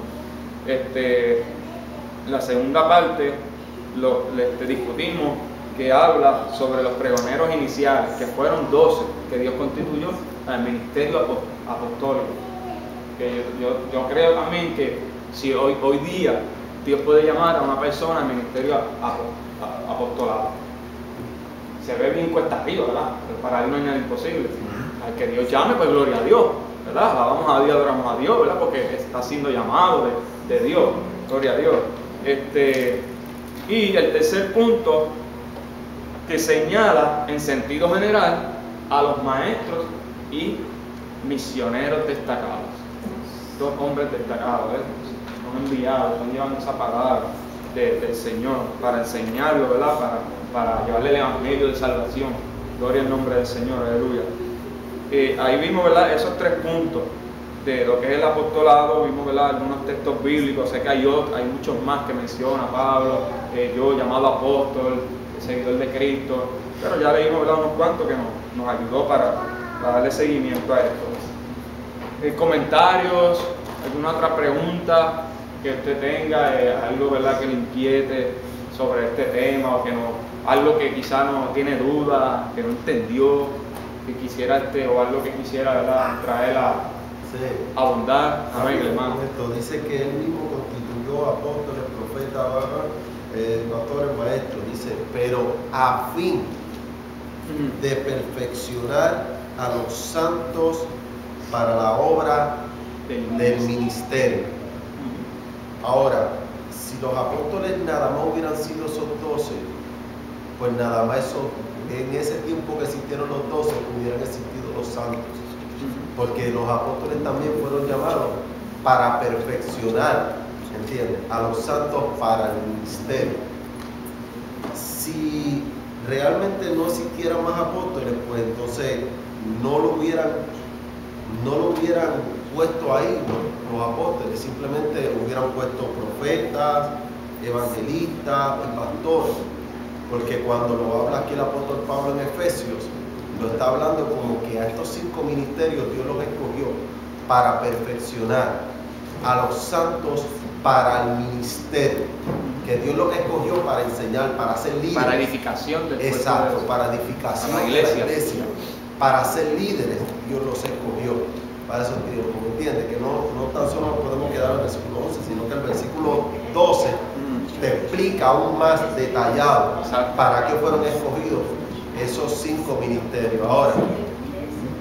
La segunda parte discutimos, que habla sobre los pregoneros iniciales, que fueron 12 que Dios constituyó al ministerio apostólico. Que yo creo también que si hoy día Dios puede llamar a una persona al ministerio apostolado, se ve bien cuesta arriba, ¿verdad? Pero para Él no hay nada imposible. Al que Dios llame, pues gloria a Dios, ¿verdad? Alabamos a Dios, adoramos a Dios, ¿verdad? Porque está siendo llamado de Dios, gloria a Dios. Y el tercer punto, que señala en sentido general a los maestros y misioneros destacados. Dos hombres destacados, son enviados, están llevando esa palabra del Señor para enseñarlo, ¿verdad? Para llevarle el evangelio de salvación. Gloria al nombre del Señor, aleluya. Ahí vimos, ¿verdad? Esos tres puntos de lo que es el apostolado. Vimos, ¿verdad? Algunos textos bíblicos. Sé que hay muchos más que menciona Pablo, yo llamado apóstol, seguidor de Cristo, pero ya leímos, ¿verdad? Unos cuantos que nos ayudó para darle seguimiento a esto. Comentarios, alguna otra pregunta que usted tenga, algo, ¿verdad?, que le inquiete sobre este tema, o que algo que quizá no tiene duda, que no entendió, que quisiera o algo que quisiera, ¿verdad?, traer a abundar. Amén, hermano. Dice que él mismo constituyó apóstoles, profetas, pastores, maestros, dice, pero a fin de perfeccionar a los santos para la obra del ministerio. Ahora, si los apóstoles nada más hubieran sido esos 12, pues nada más en ese tiempo que existieron los 12 hubieran existido los santos, porque los apóstoles también fueron llamados para perfeccionar, ¿entiendes?, a los santos para el ministerio. Si realmente no existieran más apóstoles, pues entonces no lo hubieran puesto ahí los apóstoles, simplemente hubieran puesto profetas, evangelistas y pastores, porque cuando lo habla aquí el apóstol Pablo en Efesios, lo está hablando como que a estos 5 ministerios Dios los escogió para perfeccionar a los santos para el ministerio, que Dios los escogió para enseñar, para ser líderes, para edificación del pueblo. Exacto, para edificación para de la iglesia, para ser líderes. Dios los escogió para esos tiempos, ¿me entiendes? Que no tan solo nos podemos quedar en el versículo 11, sino que el versículo 12 te explica aún más detallado para qué fueron escogidos esos 5 ministerios. Ahora,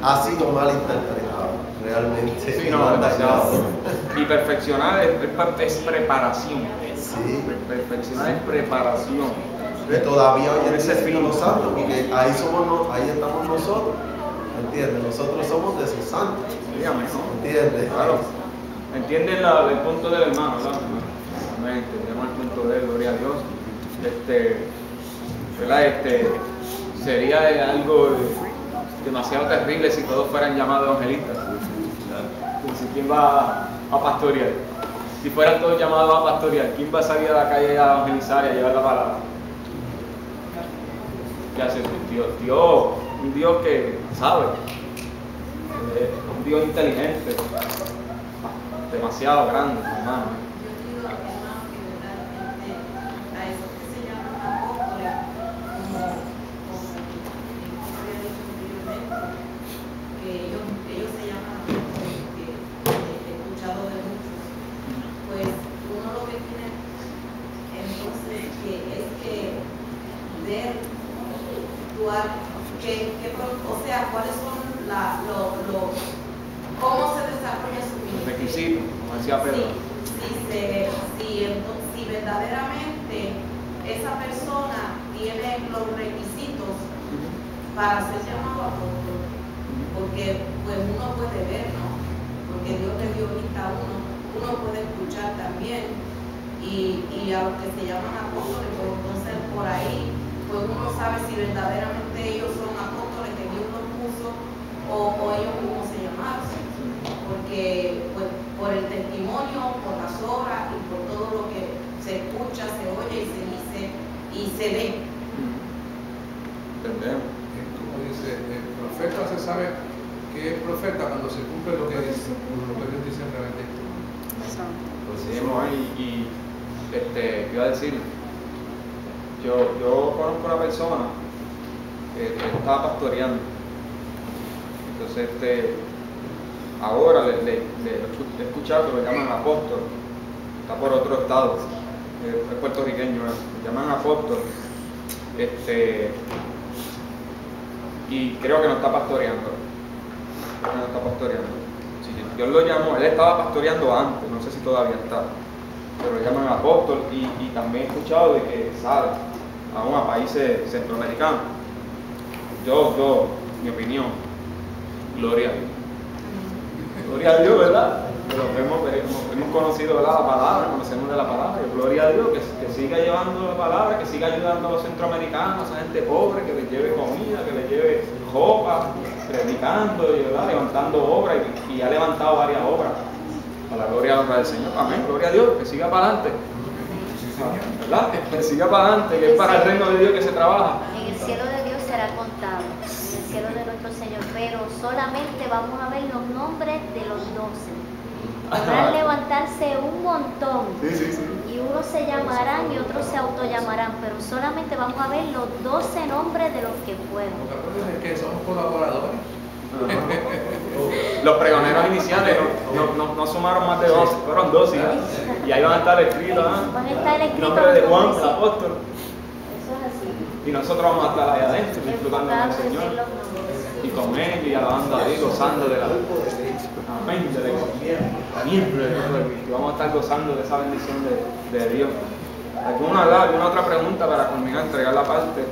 ha sido mal interpretado, realmente. Sí, no, demasiado. Y perfeccionar es preparación. Sí. Perfeccionar es preparación. Que todavía hoy en Ese día fin. los santos, porque ahí estamos nosotros, ¿entiendes? Nosotros somos de esos santos, Dígame, ¿no? ¿entiendes? Claro. ¿Entienden el punto del hermano, verdad? Amén. Entendemos el punto de él, gloria a Dios. ¿Verdad? Sería algo demasiado terrible si todos fueran llamados evangelistas. Entonces, ¿quién va a pastorear? Si fueran todos llamados a pastorear, ¿quién va a salir a la calle a evangelizar y a llevar la palabra? ¿Qué hace Dios? Un Dios que sabe, un Dios inteligente, demasiado grande, hermano. Yo digo, hermano, que verdaderamente a esos que se llaman apóstoles, como había dicho anteriormente, que ellos se llaman apóstoles, que he escuchado de muchos, pues uno lo que tiene entonces es que ver, actuar, o sea, cuáles son cómo se desarrolla su ministerio. Requisitos, como decía Pedro. Si verdaderamente esa persona tiene los requisitos para ser llamado apóstol, porque porque pues uno puede ver, ¿no? Porque Dios le dio vista a uno puede escuchar también, y a los que se llaman apóstoles, pues entonces por ahí, pues uno sabe si verdaderamente ellos son apóstoles que Dios los puso o ellos mismos se llamaron, porque pues por el testimonio, por las obras y por todo lo que se escucha, se oye y se dice y se ve. Entendemos. Como dice, el profeta se sabe que es profeta cuando se cumple lo que dice, lo que Dios dice realmente. Pues seguimos ahí iba a decir, yo conozco una persona que estaba pastoreando. Entonces ahora le he escuchado que lo llaman apóstol, está por otro estado, es puertorriqueño, lo llaman apóstol, y creo que no está pastoreando. Sí, Dios lo llamó, él estaba pastoreando antes, no sé si todavía está, pero lo llaman apóstol, y también he escuchado de que sale aún a países centroamericanos. Mi opinión, gloria a Dios. Gloria a Dios, ¿verdad? Pero hemos conocido, ¿verdad?, la palabra, conocemos de la palabra, y gloria a Dios que siga llevando la palabra, que siga ayudando a los centroamericanos, a gente pobre, que les lleve comida, que les lleve ropa, predicando, ¿verdad?, levantando obras, y ha levantado varias obras a la gloria y honra del Señor. Amén, gloria a Dios, que siga para adelante, ¿verdad? Que siga para adelante, que es para el reino de Dios que se trabaja. En el cielo de Dios será contado, en el cielo de nuestro Señor, pero solamente vamos a ver los nombres de los 12. Podrán levantarse un montón, y unos se llamarán y otros se autollamarán, pero solamente vamos a ver los 12 nombres de los que fueron. Lo que pasa es que somos colaboradores. Los pregoneros iniciales no sumaron más de 12, fueron 12, y ahí van a estar escritos, Van a estar el escritos nombre de los Juan, el nombres. apóstol, Eso es así. y nosotros vamos a estar ahí adentro disfrutando del Enfocados en Señor, decir los nombres. y con Él, y alabando a Dios, gozando de la amén, de la niebla de Cristo. Vamos a estar gozando de esa bendición de Dios. ¿Alguna otra pregunta para culminar, entregar la parte?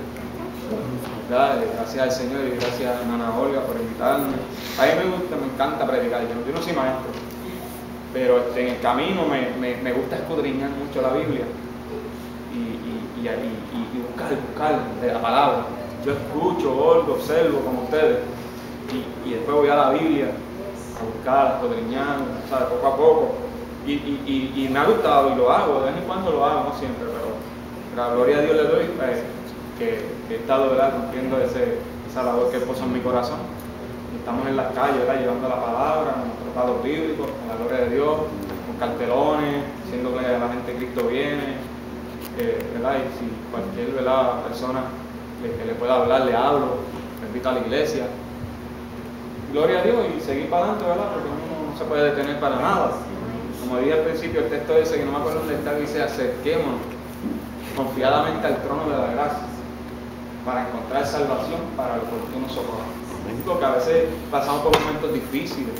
¿Verdad? Gracias al Señor y gracias a Ana Olga por invitarme. A mí me encanta predicar. Yo no soy maestro, pero en el camino me gusta escudriñar mucho la Biblia y buscar de la palabra. Yo escucho, oigo, observo como ustedes, y después voy a la Biblia a buscar, a escudriñar, ¿sabes?, poco a poco. Y me ha gustado y lo hago, de vez en cuando lo hago, no siempre, pero la gloria a Dios le doy, que he estado, ¿verdad?, cumpliendo esa labor que Él puso en mi corazón. Y estamos en las calles, ¿verdad?, llevando la palabra, con los tratados bíblicos, con la gloria de Dios, con cartelones, diciendo que la gente de Cristo viene, ¿verdad? Y si cualquier, ¿verdad?, persona que le pueda hablar, le hablo, me invito a la iglesia. Gloria a Dios, y seguir para adelante, ¿verdad?, porque uno no se puede detener para nada. Como dije al principio, el texto ese, que no me acuerdo dónde está, dice: acerquémonos confiadamente al trono de la gracia para encontrar salvación para el oportuno socorro. Porque a veces pasamos por momentos difíciles,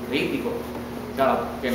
críticos, que